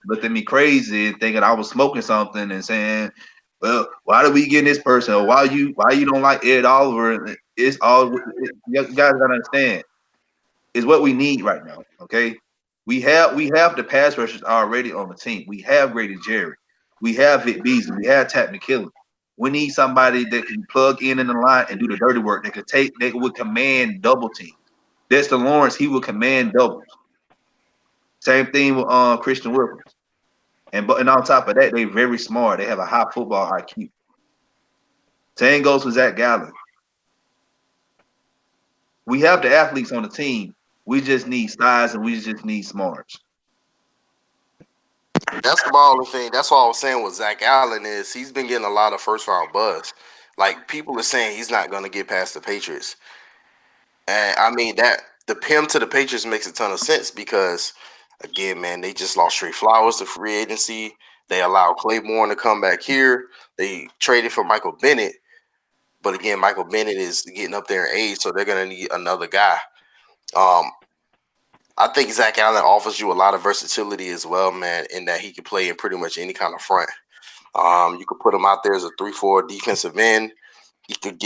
looked at me crazy thinking I was smoking something and saying, well, why do we get this person? Or why you don't like Ed Oliver? It's all you guys gotta understand. It's what we need right now. Okay. We have the pass rushers already on the team. We have Grady Jerry. We have Vic Beasley. We have Tat McKillen. We need somebody that can plug in the line and do the dirty work. That would command double team. Dexter Lawrence, he will command doubles. Same thing with Christian Wilkins. And on top of that, they're very smart. They have a high football IQ. Same goes with Zach Gallen. We have the athletes on the team. We just need size and we just need smarts. That's the only thing. That's what I was saying with Zach Allen is he's been getting a lot of first round buzz. Like people are saying he's not going to get past the Patriots. And I mean that the him to the Patriots makes a ton of sense because again, man, they just lost Trey Flowers to free agency. They allowed Claiborne to come back here. They traded for Michael Bennett. But again, Michael Bennett is getting up there in age, so they're going to need another guy. I think Zach Allen offers you a lot of versatility as well, man, in that he can play in pretty much any kind of front. You could put him out there as a 3-4 defensive end. He could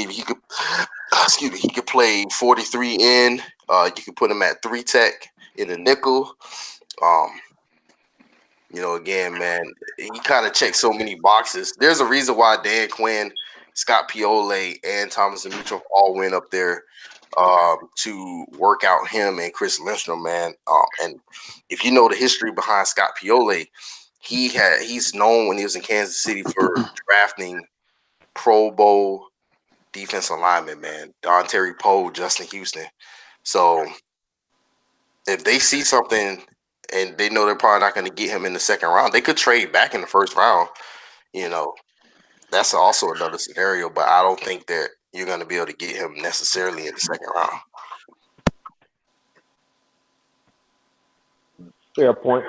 play 43 in. You could put him at 3 tech in the nickel. Again, man, he kind of checks so many boxes. There's a reason why Dan Quinn, Scott Pioli, and Thomas Mitchell all went up there to work out him and Chris Lindstrom, man. And if you know the history behind Scott Pioli, he's known when he was in Kansas City for drafting Pro Bowl defensive linemen, man. Don Terry Poe, Justin Houston. So if they see something and they know they're probably not going to get him in the second round, they could trade back in the first round. That's also another scenario, but I don't think that you're going to be able to get him necessarily in the second round. Fair point.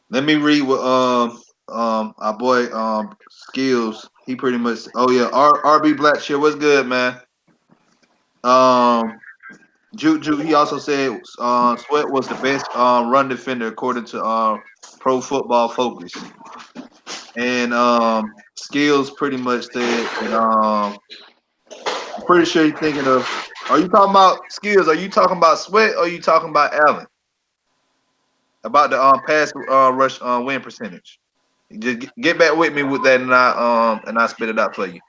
Let me read what our boy Skills. He pretty much. Oh yeah, RB Blackshear. What's good, man? Juju. He also said Sweat was the best run defender according to Pro Football Focus. And Skills pretty much said, and I'm pretty sure you're thinking of. Are you talking about Skills? Are you talking about Sweat? Or are you talking about Allen? About the pass rush win percentage. Just get back with me with that, and I spit it out for you.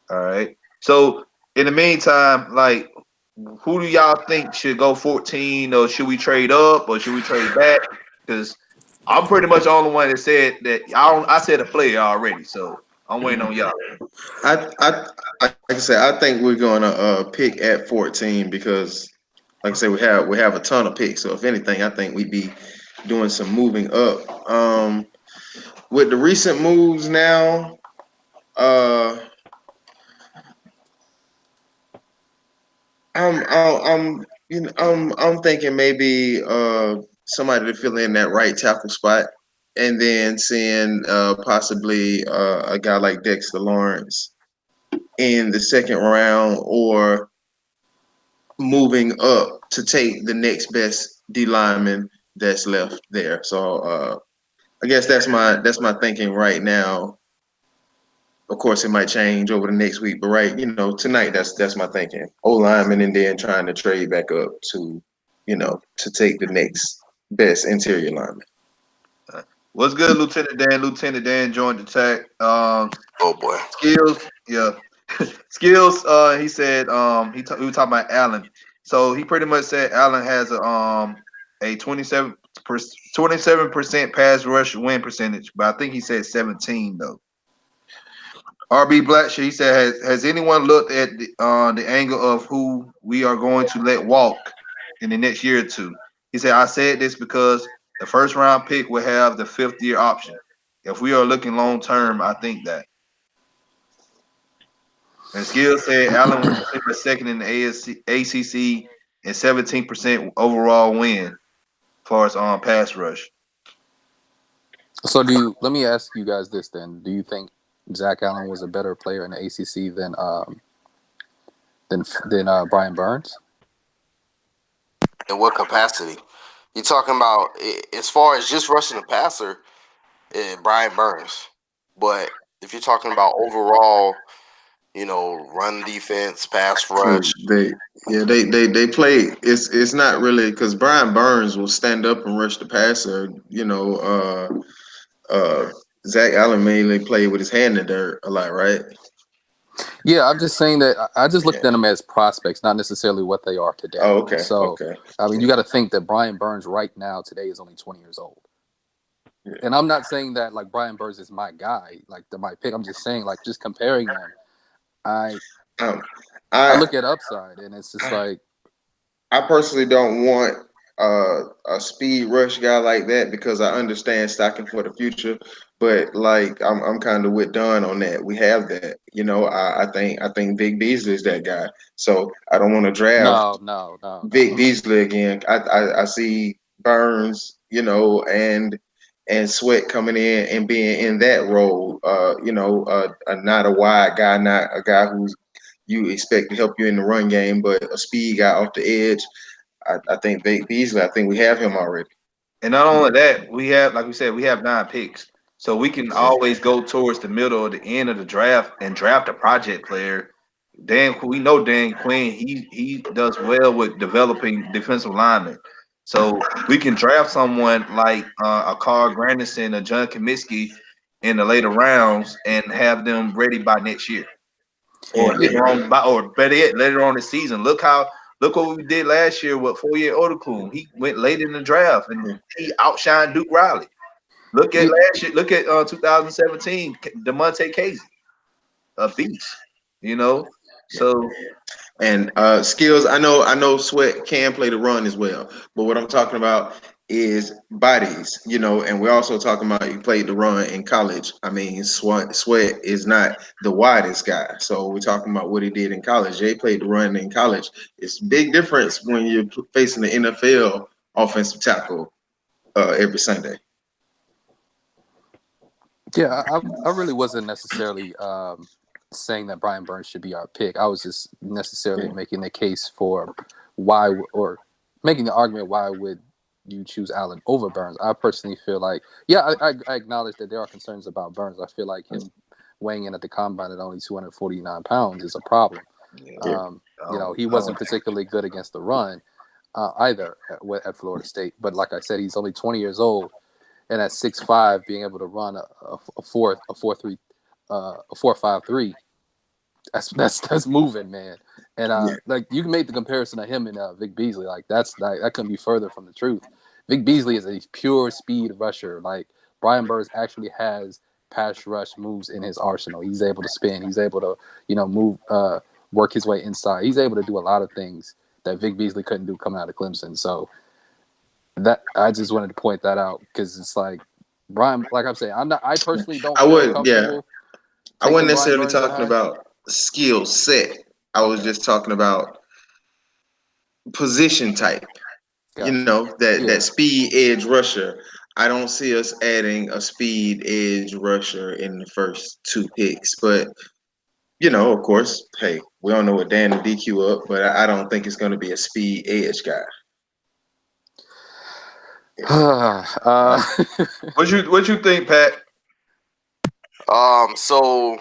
All right. So in the meantime, like, who do y'all think should go 14, or should we trade up, or should we trade back? Because I'm pretty much the only one that said that. I said a player already, so I'm waiting on y'all. Like I said, I think we're gonna pick at 14 because, like I said, we have a ton of picks. So if anything, I think we'd be doing some moving up. With the recent moves now, I'm thinking maybe somebody to fill in that right tackle spot, and then seeing possibly a guy like Dexter Lawrence in the second round, or moving up to take the next best D lineman that's left there. So I guess that's my thinking right now. Of course, it might change over the next week, but tonight that's my thinking. O-lineman, and then trying to trade back up to, to take the next best interior lineman. What's good, Lieutenant Dan? Lieutenant Dan joined the tag. Oh boy, Skills, yeah, Skills. He said we were talking about Allen. So he pretty much said Allen has a 27% 27% pass rush win percentage, but I think he said 17 though. RB Blackshear, he said, has anyone looked at the angle of who we are going to let walk in the next year or two? He said, I said this because the first round pick will have the 5th year option. If we are looking long term, I think that. And Skill said Allen was second in the ACC and 17% overall win as far as pass rush. So let me ask you guys this then. Do you think Zach Allen was a better player in the ACC than Brian Burns? In what capacity? You talking about as far as just rushing the passer, Brian Burns. But if you're talking about overall, run defense, pass rush, They play. It's not really because Brian Burns will stand up and rush the passer. Zach Allen mainly played with his hand in the dirt a lot, right? Yeah, I'm just saying that I just looked at them as prospects, not necessarily what they are today. Oh, okay. So, okay. I mean, you got to think that Brian Burns right now today is only 20 years old. Yeah. And I'm not saying that like Brian Burns is my guy, like my pick. I'm just saying like just comparing them. I look at upside, and it's just like I personally don't want a speed rush guy like that because I understand stocking for the future. But like I'm kind of with Don on that. We have that. I think Vic Beasley is that guy. So I don't want to draft no. Vic Beasley again. I see Burns, and Sweat coming in and being in that role. Not a wide guy, not a guy who's you expect to help you in the run game, but a speed guy off the edge. I think Vic Beasley, I think we have him already. And not only that, we have, like we said, we have 9 picks. So we can always go towards the middle or the end of the draft and draft a project player. We know Dan Quinn, he does well with developing defensive linemen. So we can draft someone like a Carl Granderson or John Comiskey in the later rounds and have them ready by next year. Or better yet, later on the season. Look what we did last year with 4-year Odokum. He went late in the draft and he outshined Duke Riley. Look at last year. Look at 2017, DeMonte Casey, a beast. So. And skills. I know Sweat can play the run as well, but what I'm talking about is bodies. And we're also talking about he played the run in college. I mean, Sweat is not the widest guy, so we're talking about what he did in college. Jay played the run in college. It's a big difference when you're facing the NFL offensive tackle every Sunday. Yeah, I really wasn't necessarily saying that Brian Burns should be our pick. I was just necessarily making the case for why, or making the argument why would you choose Allen over Burns. I personally feel like, I acknowledge that there are concerns about Burns. I feel like him weighing in at the combine at only 249 pounds is a problem. He wasn't particularly good against the run either at Florida State. But like I said, he's only 20 years old, and at 6'5", being able to run a 4.53, a 4.53. That's moving, man. And like you can make the comparison of him and Vic Beasley. Like that couldn't be further from the truth. Vic Beasley is a pure speed rusher. Like Brian Burns actually has pass rush moves in his arsenal. He's able to spin. He's able to move, work his way inside. He's able to do a lot of things that Vic Beasley couldn't do coming out of Clemson. So that I just wanted to point that out because it's like Brian. Like I'm saying, I personally don't. I wasn't necessarily talking about skill set. I was just talking about position type. Gotcha. That speed edge rusher. I don't see us adding a speed edge rusher in the first 2 picks, but of course, hey, we don't know what Dan and DQ up, but I don't think it's going to be a speed edge guy. What you think, Pat? So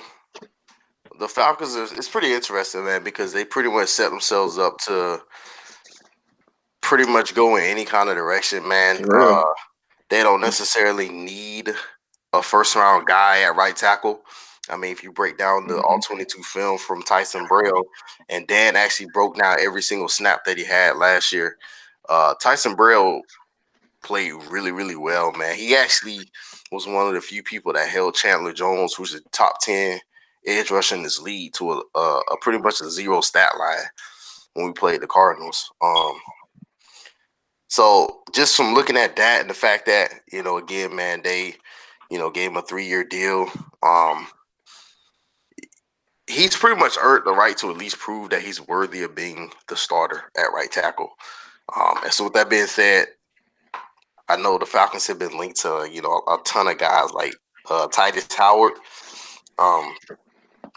the Falcons it's pretty interesting, man, because they pretty much set themselves up to pretty much go in any kind of direction, man. They don't necessarily need a first-round guy at right tackle. I mean, if you break down the all-22 film from Tyson Braille, and Dan actually broke down every single snap that he had last year, Tyson Braille played really, really well, man. He actually was one of the few people that held Chandler Jones, who's a top 10 edge rusher in this league, to a pretty much a zero stat line when we played the Cardinals. So just from looking at that and the fact that, again, man, they, gave him a 3-year deal. He's pretty much earned the right to at least prove that he's worthy of being the starter at right tackle. And so with that being said, I know the Falcons have been linked to, a ton of guys like Titus Howard,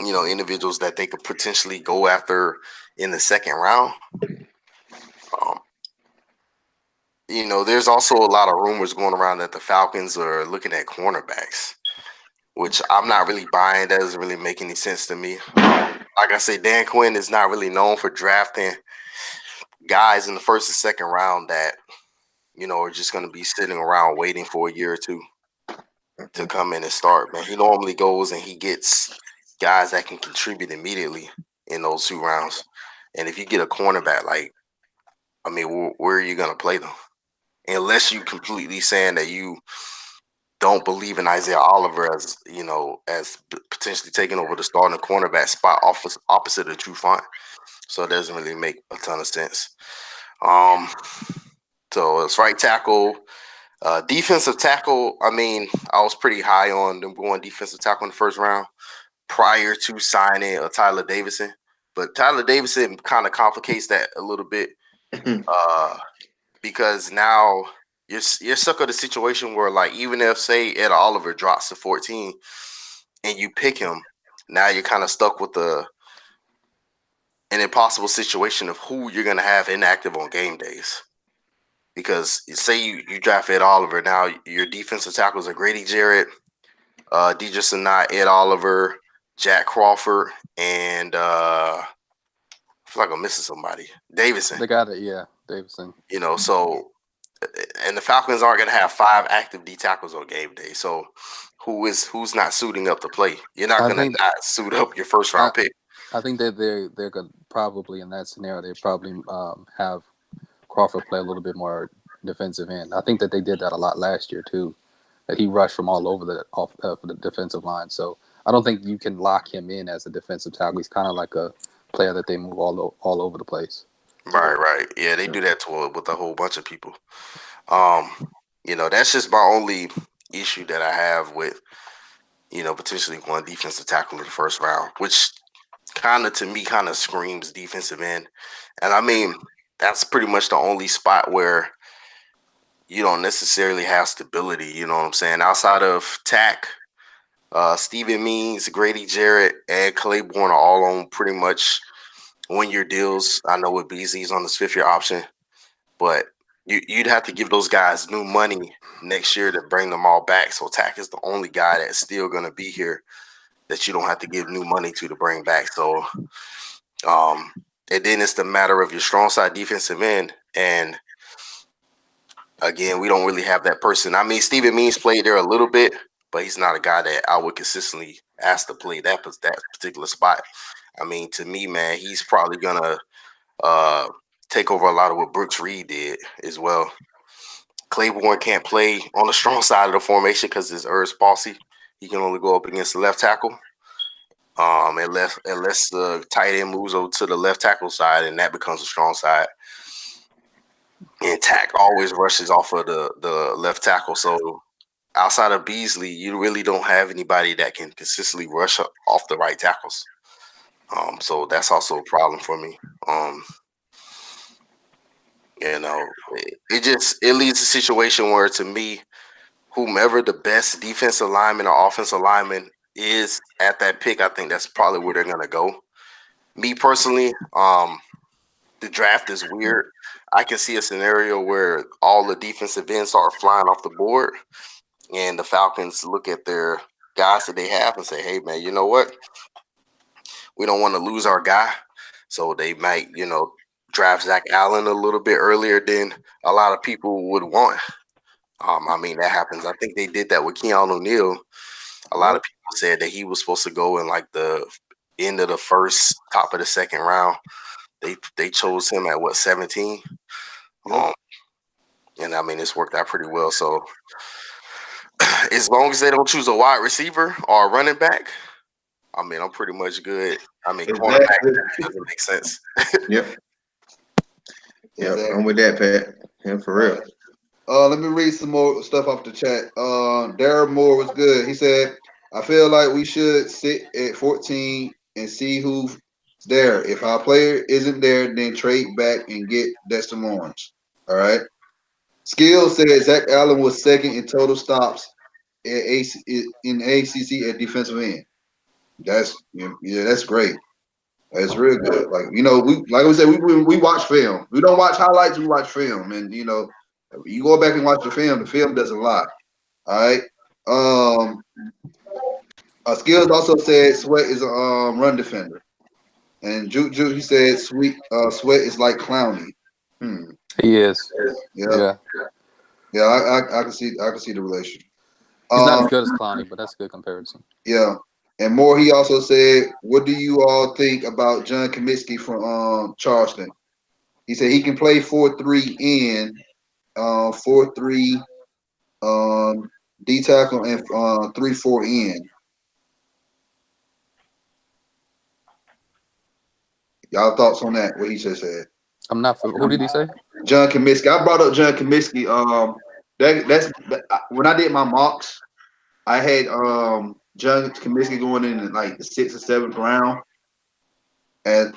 individuals that they could potentially go after in the second round. There's also a lot of rumors going around that the Falcons are looking at cornerbacks, which I'm not really buying. That doesn't really make any sense to me. Like I say, Dan Quinn is not really known for drafting guys in the first and second round that, are just going to be sitting around waiting for a year or two to come in and start, man. He normally goes and he gets guys that can contribute immediately in those 2 rounds. And if you get a cornerback, where are you going to play them? Unless you completely saying that you don't believe in Isaiah Oliver as potentially taking over the starting cornerback spot opposite of Trufant. So it doesn't really make a ton of sense. So it's right tackle. Defensive tackle, I was pretty high on them going defensive tackle in the first round prior to signing Tyler Davison. But Tyler Davison kind of complicates that a little bit because now you're stuck in a situation where, like, even if, say, Ed Oliver drops to 14 and you pick him, now you're kind of stuck with an impossible situation of who you're going to have inactive on game days. Because say you draft Ed Oliver, now your defensive tackles are Grady Jarrett, Deidre Sanat, Ed Oliver, Jack Crawford, and I feel like I'm missing somebody. Davison. They got it, yeah, Davison. So, and the Falcons aren't going to have 5 active D tackles on game day. So, who's not suiting up to play? You're not going to not suit up your first round pick. I think that they're going to probably in that scenario they probably have Crawford play a little bit more defensive end. I think that they did that a lot last year too. That he rushed from all over the defensive line. So I don't think you can lock him in as a defensive tackle. He's kind of like a player that they move all over the place. Right. Yeah, they do that with a whole bunch of people. That's just my only issue that I have with, potentially going defensive tackle in the first round, which to me screams defensive end. And that's pretty much the only spot where you don't necessarily have stability. You know what I'm saying? Outside of Tack, Steven Means, Grady Jarrett, and Claiborne are all on pretty much 1-year deals. I know with Beasley's on his 5th-year option, but you'd have to give those guys new money next year to bring them all back. So Tack is the only guy that's still going to be here that you don't have to give new money to bring back. So, and then it's the matter of your strong side defensive end. And again, we don't really have that person. Steven Means played there a little bit, but he's not a guy that I would consistently ask to play that particular spot. To me, man, he's probably going to take over a lot of what Brooks Reed did as well. Claiborne can't play on the strong side of the formation because it's Urs Palsy. He can only go up against the left tackle. Unless the tight end moves over to the left tackle side, and that becomes a strong side. And Tack always rushes off of the left tackle. So outside of Beasley, you really don't have anybody that can consistently rush off the right tackles. So that's also a problem for me. It leads to a situation where, to me, whomever the best defensive lineman or offensive lineman is at that pick, I think that's probably where they're going to go. Me personally, the draft is weird. I can see a scenario where all the defensive ends are flying off the board and the Falcons look at their guys that they have and say, hey, man, you know what? We don't want to lose our guy. So they might, draft Zach Allen a little bit earlier than a lot of people would want. That happens. I think they did that with Keon O'Neal. A lot of people said that he was supposed to go in like the end of the first, top of the second round. They chose him at 17. and I mean it's worked out pretty well. So as long as they don't choose a wide receiver or a running back, I mean I'm pretty much good. I mean cornerback doesn't make sense. Yep. Yep. Exactly. I'm with that, Pat. Yeah, for real. Let me read some more stuff off the chat. Darren Moore was good. He said, I feel like we should sit at 14 and see who's there. If our player isn't there, then trade back and get Dexter Lawrence. All right. Skill said Zach Allen was second in total stops in ACC at defensive end. That's great. That's real good. Like we said, we watch film. We don't watch highlights. We watch film, and you go back and watch the film. The film does a lot. All right. Skills also said Sweat is a run defender, and Juju he said Sweat is like Clowney. He is. Yeah. I can see the relation. He's not as good as Clowney, but that's a good comparison. Yeah. And more, he also said, what do you all think about John Comiskey from Charleston? He said he can play 4-3 in, 4-3 D tackle and 3-4 in. Y'all thoughts on that? What he just said? I'm not. Who did he say? John Comiskey. I brought up John Comiskey. That's when I did my mocks. I had John Comiskey going in like the 6th or 7th round at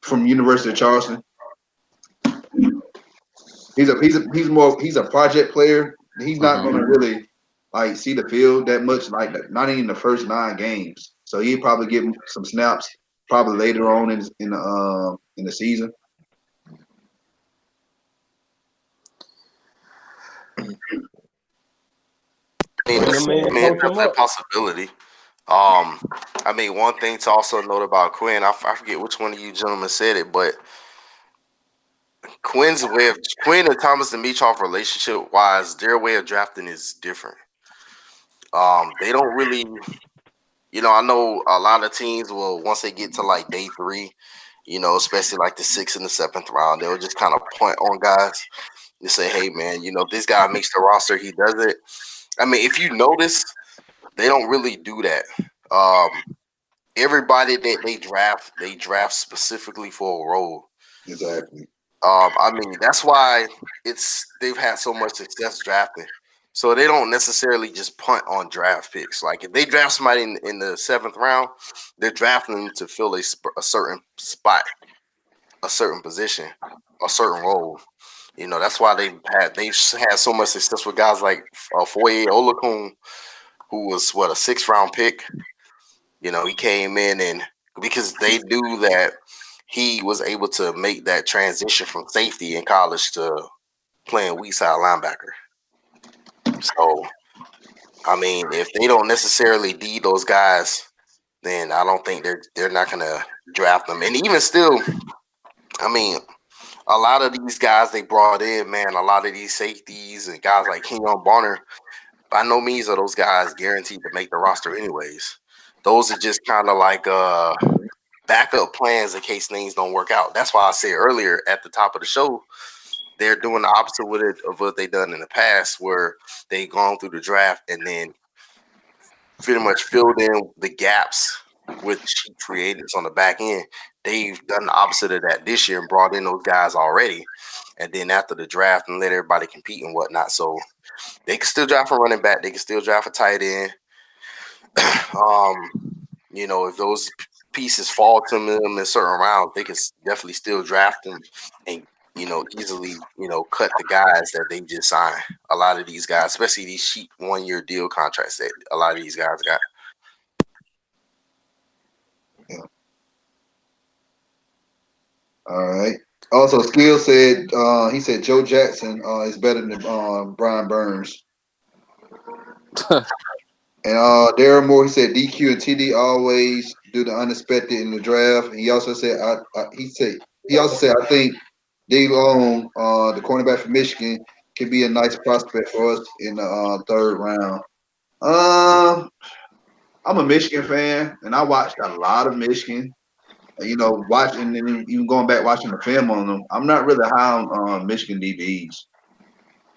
from University of Charleston. He's a project player. He's not going to really like see the field that much, like not even the first 9 games. So he'll probably get some snaps probably later on in the season. I mean, that's a possibility. I mean, one thing to also note about Quinn, I forget which one of you gentlemen said it, but Quinn and Thomas Dimitroff relationship wise, their way of drafting is different. They don't really, I know a lot of teams will once they get to like day 3, especially like the 6th and the 7th round, they'll just kind of point on guys. They say, hey man, if this guy makes the roster, he does it. I mean, if you notice, they don't really do that. Everybody that they draft specifically for a role. Exactly. I mean, that's why they've had so much success drafting. So they don't necessarily just punt on draft picks. Like if they draft somebody in the 7th round, they're drafting them to fill a certain spot, a certain position, a certain role. That's why they've had so much success with guys like Foye Olakun, who was a 6th round pick. He came in and because they knew that he was able to make that transition from safety in college to playing weak side linebacker. So, I mean, if they don't necessarily need those guys, then I don't think they're not gonna draft them. And even still, I mean, a lot of these guys they brought in, man, a lot of these safeties and guys like Kenyon Bonner, by no means are those guys guaranteed to make the roster anyways. Those are just kind of like backup plans in case things don't work out. That's why I said earlier at the top of the show, they're doing the opposite with it of what they've done in the past, where they've gone through the draft and then pretty much filled in the gaps with cheap free agents on the back end. They've done the opposite of that this year and brought in those guys already. And then after the draft and let everybody compete and whatnot. So they can still draft a running back. They can still draft a tight end. If those pieces fall to them in certain rounds, they can definitely still draft them and, easily, cut the guys that they just signed. A lot of these guys, especially these cheap 1-year deal contracts that a lot of these guys got. Yeah. All right. Also, Skill said he said Joe Jackson is better than Brian Burns. And Darren Moore, he said DQ and TD always do the unexpected in the draft. He also said I think D Long, the cornerback from Michigan, could be a nice prospect for us in the 3rd round. I'm a Michigan fan, and I watched a lot of Michigan. Watching and even going back watching the film on them. I'm not really high on Michigan DBs.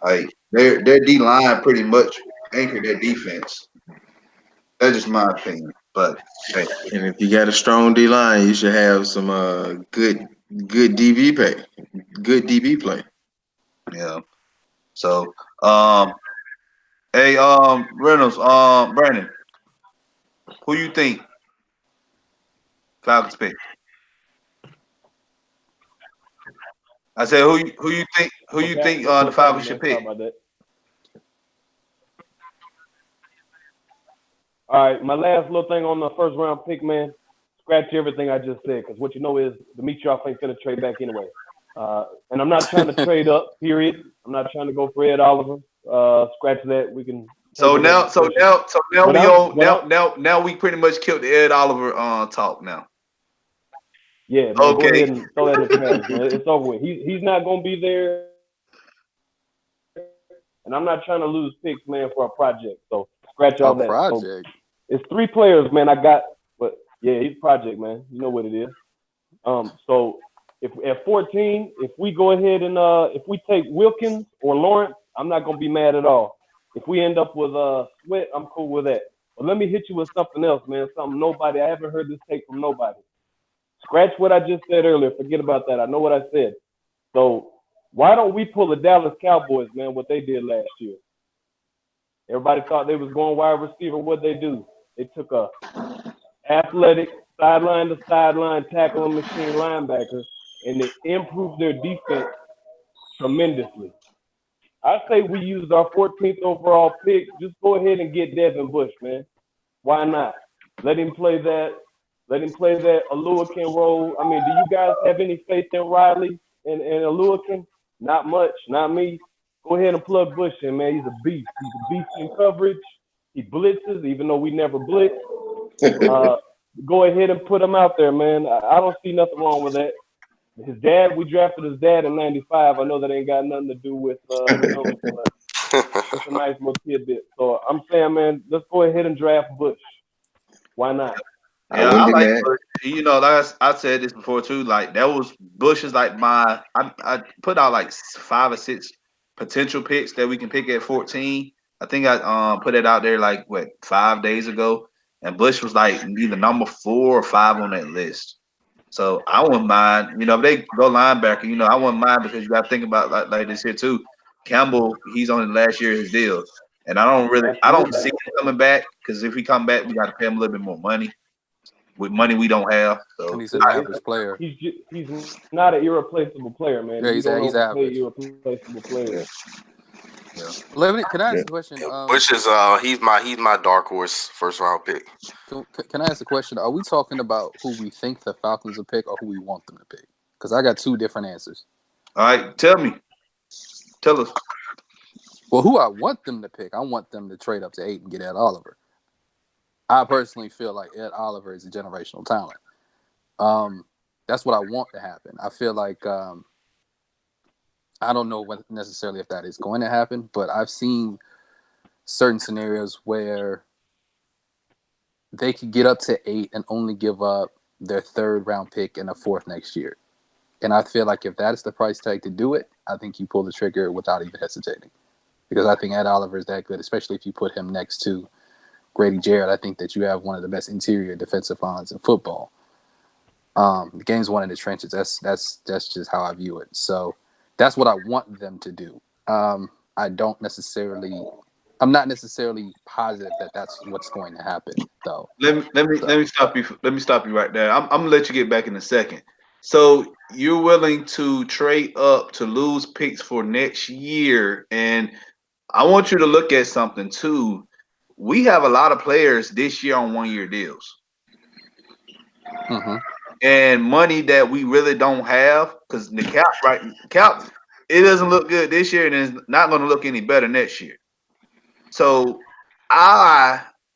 Like their D line pretty much anchored their defense. That's just my opinion. But hey, And if you got a strong D line, you should have some good DB play, good DB play. yeah. So hey Reynolds, Brandon, who you think Falcons pick? I said who you think the Falcons should pick? Sorry about that. All right, my last little thing on the first round pick, man. Scratch everything I just said, because what you know is Dimitroff ain't gonna trade back anyway. And I'm not trying to trade up. Period. I'm not trying to go for Ed Oliver. Scratch that. We can. So now What now we pretty much killed the Ed Oliver talk now. Yeah, man. Go Okay. ahead and throw that in the trash, man. It's over with. He's not gonna be there, and I'm not trying to lose picks, man, for a project. So scratch all that. Project. So it's 3 players, man. I got, but yeah, he's project, man. You know what it is. So if at 14, if we go ahead and if we take Wilkins or Lawrence, I'm not gonna be mad at all. If we end up with Sweat, I'm cool with that. But let me hit you with something else, man. Something I haven't heard this take from nobody. Scratch what I just said earlier. Forget about that. I know what I said. So why don't we pull the Dallas Cowboys, man, what they did last year? Everybody thought they was going wide receiver. What'd they do? They took a athletic sideline to sideline tackling machine linebacker, and it improved their defense tremendously. I say we used our 14th overall pick. Just go ahead and get Devin Bush, man. Why not? Let him play that Aluakin role. I mean, do you guys have any faith in Riley and Aluakin? Not much, not me. Go ahead and plug Bush in, man. He's a beast. He's a beast in coverage. He blitzes, even though we never blitz. Go ahead and put him out there, man. I don't see nothing wrong with that. His dad, we drafted his dad in '95. I know that ain't got nothing to do with something, but it's a nice little tidbit. So I'm saying, man, let's go ahead and draft Bush. Why not? Yeah, I I wouldn't be like mad. Bush. You know, like I said this before too. Like that was Bush is like I put out like 5 or 6 potential picks that we can pick at 14. I think I put it out there like 5 days ago, and Bush was like either number 4 or 5 on that list. So I wouldn't mind. You know, if they go linebacker, you know, I wouldn't mind because you got to think about like this here too. Campbell, he's on the last year of his deal, and I don't see him coming back because if he come back, we got to pay him a little bit more money with money we don't have. And So he's an average player. He's not an irreplaceable player, man. Yeah, You he's don't overpay average. irreplaceable players. Can I ask a question? Bush is he's my dark horse first round pick. Can I ask a question? Are we talking about who we think the Falcons will pick or who we want them to pick? Because I got 2 different answers. all right, tell us. Well, who I want them to pick, I want them to trade up to 8 and get Ed Oliver. I personally feel like Ed Oliver is a generational talent. That's what I want to happen. I feel like I don't know necessarily if that is going to happen, but I've seen certain scenarios where they could get up to 8 and only give up their 3rd round pick and a 4th next year. And I feel like if that is the price tag to do it, I think you pull the trigger without even hesitating. Because I think Ed Oliver is that good, especially if you put him next to Grady Jarrett. I think that you have one of the best interior defensive lines in football. The game's won in the trenches. That's just how I view it. So that's what I want them to do. I'm not necessarily positive that that's what's going to happen, though. Let me stop you. Let me stop you right there. I'm gonna let you get back in a second. So you're willing to trade up to lose picks for next year, and I want you to look at something too. We have a lot of players this year on 1-year deals. Mm-hmm. And money that we really don't have because the cap, it doesn't look good this year and it's not going to look any better next year. So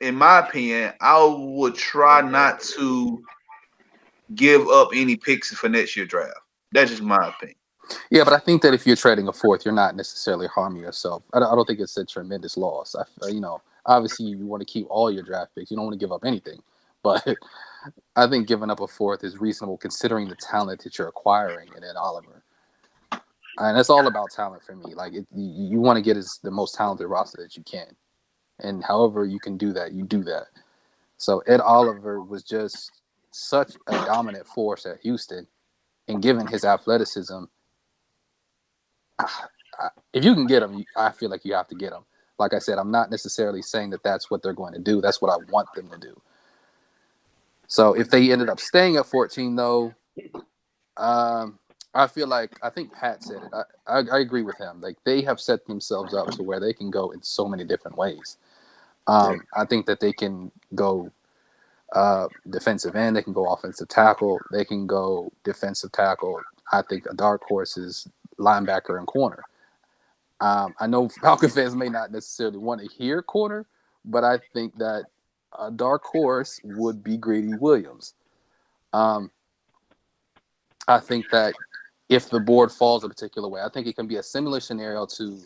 in my opinion, I would try not to give up any picks for next year draft. That's just my opinion. Yeah, but I think that if you're trading a 4th, you're not necessarily harming yourself. I don't think it's a tremendous loss. Obviously you want to keep all your draft picks. You don't want to give up anything, but I think giving up a 4th is reasonable considering the talent that you're acquiring in Ed Oliver. And it's all about talent for me. Like you want to get the most talented roster that you can, and however you can do that, you do that. So Ed Oliver was just such a dominant force at Houston, and given his athleticism, if you can get him, I feel like you have to get him. Like I said, I'm not necessarily saying that that's what they're going to do. That's what I want them to do. So if they ended up staying at 14, though, I feel like I think Pat said it. I agree with him. Like they have set themselves up to where they can go in so many different ways. I think that they can go defensive end. They can go offensive tackle. They can go defensive tackle. I think a dark horse is linebacker and corner. I know Falcon fans may not necessarily want to hear corner, but I think that a dark horse would be Greedy Williams. I think that if the board falls a particular way, I think it can be a similar scenario to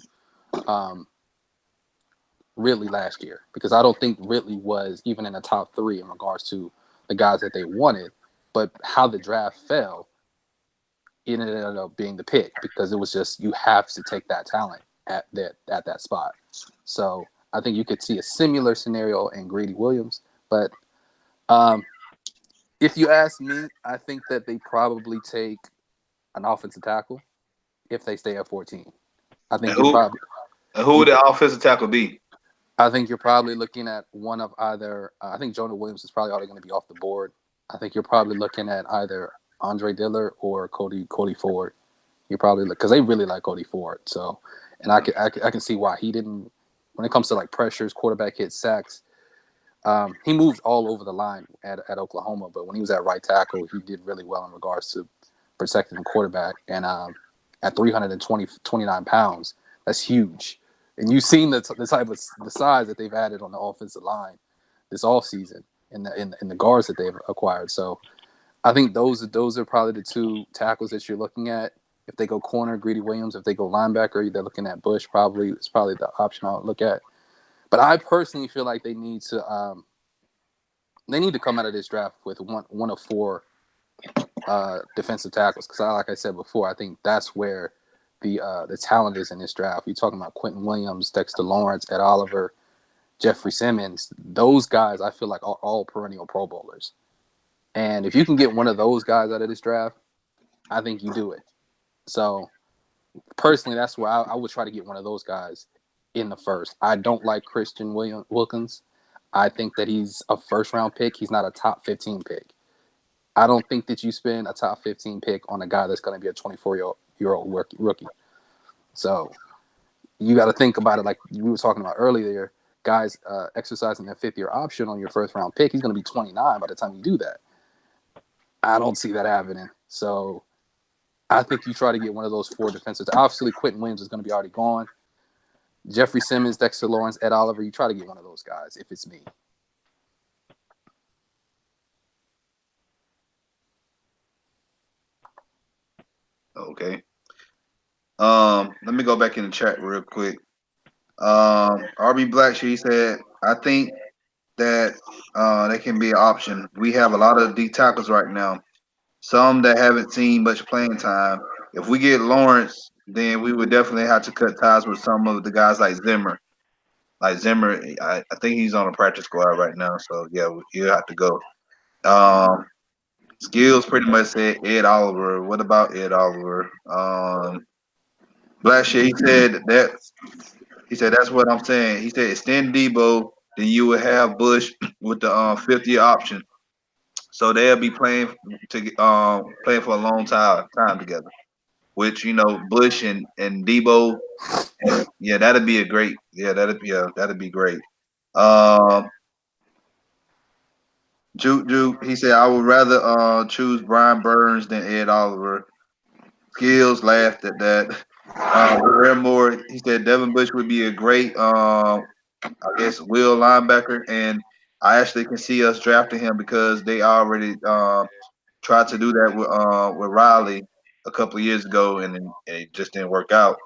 Ridley last year, because I don't think Ridley was even in the top 3 in regards to the guys that they wanted, but how the draft fell, it ended up being the pick, because it was just you have to take that talent at that spot. So I think you could see a similar scenario in Greedy Williams, but if you ask me, I think that they probably take an offensive tackle if they stay at 14. I think who would the offensive tackle be? I think you're probably looking at one of either. I think Jonah Williams is probably already going to be off the board. I think you're probably looking at either Andre Dillard or Cody Ford. You're probably because they really like Cody Ford. So, and I can see why he didn't. When it comes to like pressures, quarterback hits, sacks, he moved all over the line at Oklahoma. But when he was at right tackle, he did really well in regards to protecting the quarterback. And at 329 pounds, that's huge. And you've seen the type of the size that they've added on the offensive line this offseason in the guards that they've acquired. So I think those are probably the 2 tackles that you're looking at. If they go corner, Greedy Williams. If they go linebacker, they're looking at Bush. It's probably the option I'll look at. But I personally feel like they need to come out of this draft with one of 4 defensive tackles, because like I said before, I think that's where the talent is in this draft. You're talking about Quentin Williams, Dexter Lawrence, Ed Oliver, Jeffrey Simmons. Those guys I feel like are all perennial Pro Bowlers. And if you can get one of those guys out of this draft, I think you do it. So personally, that's where I would try to get one of those guys in the first. I don't like Christian Wilkins. I think that he's a first-round pick. He's not a top 15 pick. I don't think that you spend a top 15 pick on a guy that's going to be a 24-year-old rookie. So you got to think about it like we were talking about earlier. Guys exercising their 5th-year option on your first-round pick, he's going to be 29 by the time you do that. I don't see that happening. So I think you try to get one of those 4 defensives. Obviously, Quentin Williams is going to be already gone. Jeffrey Simmons, Dexter Lawrence, Ed Oliver, you try to get one of those guys if it's me. Okay. Let me go back in the chat real quick. RB Blackshear, he said, I think that they can be an option. We have a lot of D tackles right now. Some that haven't seen much playing time. If we get Lawrence, then we would definitely have to cut ties with some of the guys like Zimmer. I think he's on a practice squad right now. So, yeah, he'll have to go. Skills pretty much said Ed Oliver. What about Ed Oliver? Blackshear, he said that's what I'm saying. He said extend Debo, then you would have Bush with the 5th-year option. So they'll be playing for a long time together. Which Bush and Debo, yeah, that'd be great. That'd be great. Juke, he said I would rather choose Brian Burns than Ed Oliver. Skills laughed at that. Moore, he said Devin Bush would be a great, I guess, will linebacker, and I actually can see us drafting him because they already tried to do that with Riley a couple of years ago, and it just didn't work out.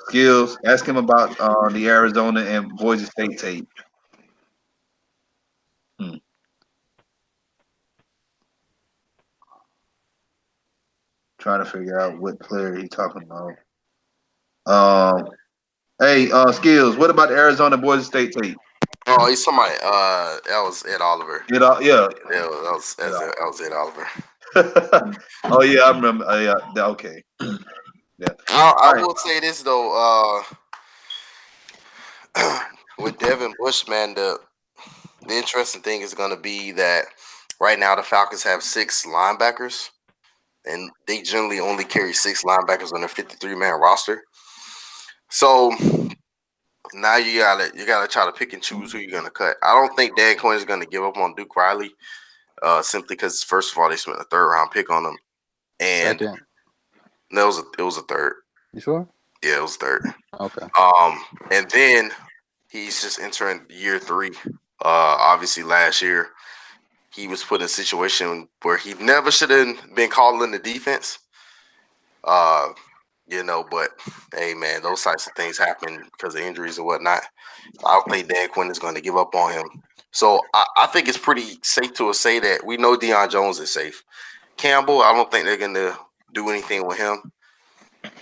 Skills, ask him about the Arizona and Boise State tape. trying to figure out what player he talking about. Hey, Skills. What about the Arizona Boise State tape? Oh, he's somebody. That was Ed Oliver. Yeah. Yeah, that was Ed Oliver. Oh yeah, I remember. Yeah. Okay. Yeah. I Right. will say this though. With Devin Bush, man, the interesting thing is going to be that right now the Falcons have 6 linebackers, and they generally only carry 6 linebackers on their 53-man roster. So now you gotta try to pick and choose who you're gonna cut. I don't think Dan Quinn is gonna give up on Duke Riley, simply because first of all they spent a 3rd-round pick on him, and Second. no, it was a 3rd. You sure? Yeah, it was 3rd. Okay. And then he's just entering year 3. Obviously last year he was put in a situation where he never should have been called in the defense. But hey, man, those types of things happen because of injuries and whatnot. I don't think Dan Quinn is going to give up on him. So I think it's pretty safe to say that we know Deion Jones is safe. Campbell, I don't think they're going to do anything with him.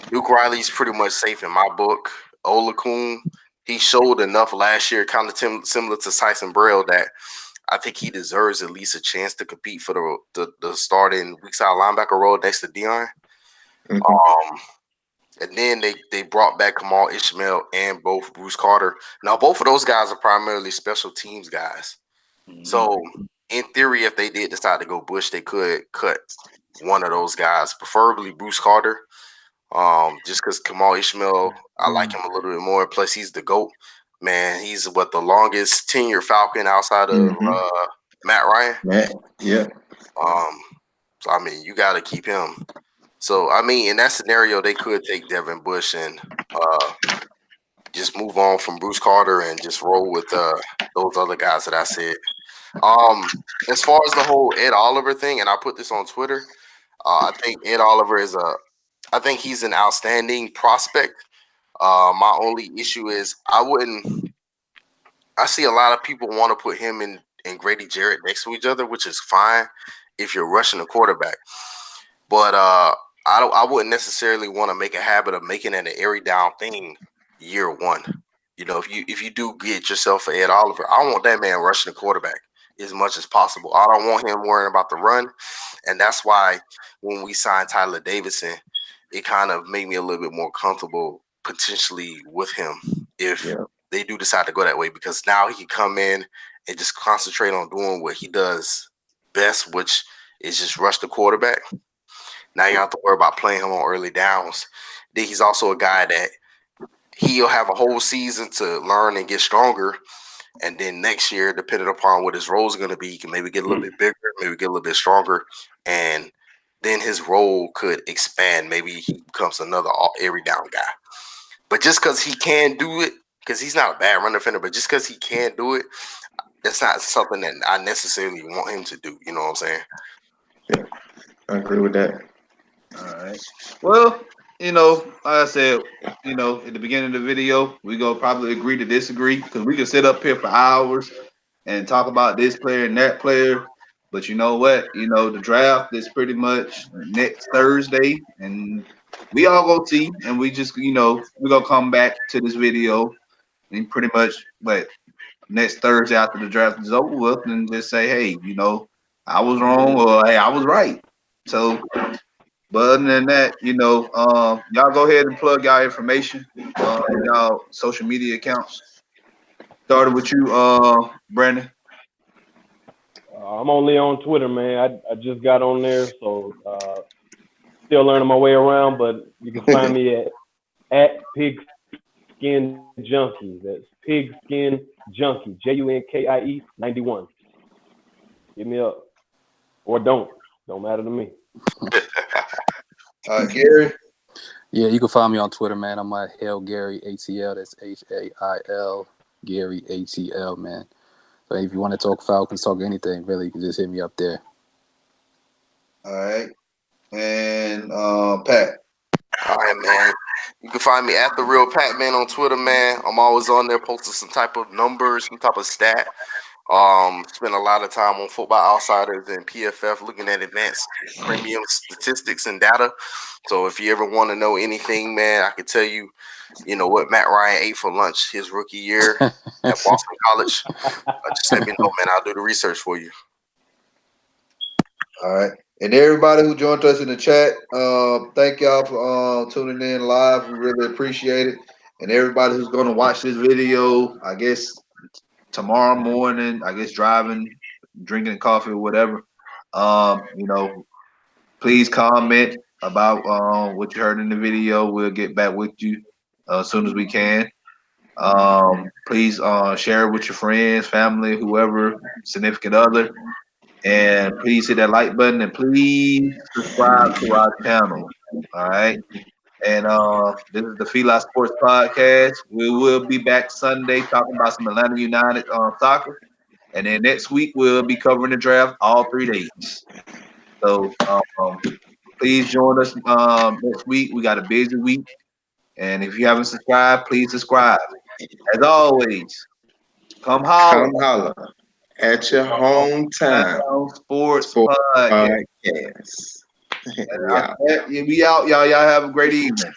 Duke Riley's pretty much safe in my book. Olakun, he showed enough last year, kind of similar to Tyson Braille, that I think he deserves at least a chance to compete for the starting weak side linebacker role next to Deion. Mhm. And then they brought back Kamal Ishmael and both Bruce Carter. Now, both of those guys are primarily special teams guys. So, in theory, if they did decide to go Bush, they could cut one of those guys, preferably Bruce Carter. Just because Kamal Ishmael, I like him a little bit more. Plus, he's the GOAT. Man, he's the longest tenured Falcon outside of Matt Ryan. Yeah. So I mean, you got to keep him. So I mean, in that scenario, they could take Devin Bush and just move on from Bruce Carter and just roll with those other guys that I said. As far as the whole Ed Oliver thing, and I put this on Twitter, I think Ed Oliver I think he's an outstanding prospect. My only issue is I see a lot of people want to put him and Grady Jarrett next to each other, which is fine if you're rushing the quarterback. But I wouldn't necessarily want to make a habit of making it an airy down thing year 1. If you do get yourself an Ed Oliver, I want that man rushing the quarterback as much as possible. I don't want him worrying about the run, and that's why when we signed Tyler Davidson, it kind of made me a little bit more comfortable potentially with him if they do decide to go that way, because now he can come in and just concentrate on doing what he does best, which is just rush the quarterback. Now you don't have to worry about playing him on early downs. Then he's also a guy that he'll have a whole season to learn and get stronger. And then next year, depending upon what his role is going to be, he can maybe get a little bit bigger, maybe get a little bit stronger. And then his role could expand. Maybe he becomes another every down guy. But just because he can do it, because he's not a bad run defender, but just because he can do it, that's not something that I necessarily want him to do. You know what I'm saying? Yeah, I agree with that. All right. Well, like I said, at the beginning of the video, we gonna probably agree to disagree, because we can sit up here for hours and talk about this player and that player. But you know what? The draft is pretty much next Thursday, and we all go see, and we just, we're gonna come back to this video and pretty much next Thursday after the draft is over with, and just say, hey, I was wrong, or hey, I was right. So, but other than that, y'all go ahead and plug y'all information, y'all social media accounts. Started with you, Brandon. I'm only on Twitter, man. I just got on there, so still learning my way around. But you can find me at Pigskin Junkie. That's Pigskin Junkie. JUNKIE 91. Hit me up, or don't matter to me. Gary. Yeah, you can find me on Twitter, man. I'm at Hail Gary ATL. That's HAIL Gary ATL, man. So if you want to talk Falcons, talk anything, really, you can just hit me up there. All right. And Pat. All right, man. You can find me at The Real Pat Man on Twitter, man. I'm always on there posting some type of numbers, some type of stat. Spent a lot of time on Football Outsiders and PFF looking at advanced premium statistics and data. So if you ever want to know anything, man, I can tell you, what Matt Ryan ate for lunch his rookie year at Boston College. Just let me know, man. I'll do the research for you. All right. And everybody who joined us in the chat, thank y'all for tuning in live. We really appreciate it. And everybody who's going to watch this video, I guess tomorrow morning, I guess driving, drinking coffee or whatever, please comment about what you heard in the video. We'll get back with you as soon as we can. Please share it with your friends, family, whoever, significant other. And please hit that like button and please subscribe to our channel. All right. And this is the FILA Sports Podcast. We will be back Sunday talking about some Atlanta United soccer. And then next week we'll be covering the draft all 3 days. So please join us next week. We got a busy week. And if you haven't subscribed, please subscribe. As always, come holla. Come holla at your hometown Sports podcast. We out. We out, y'all. Y'all have a great evening.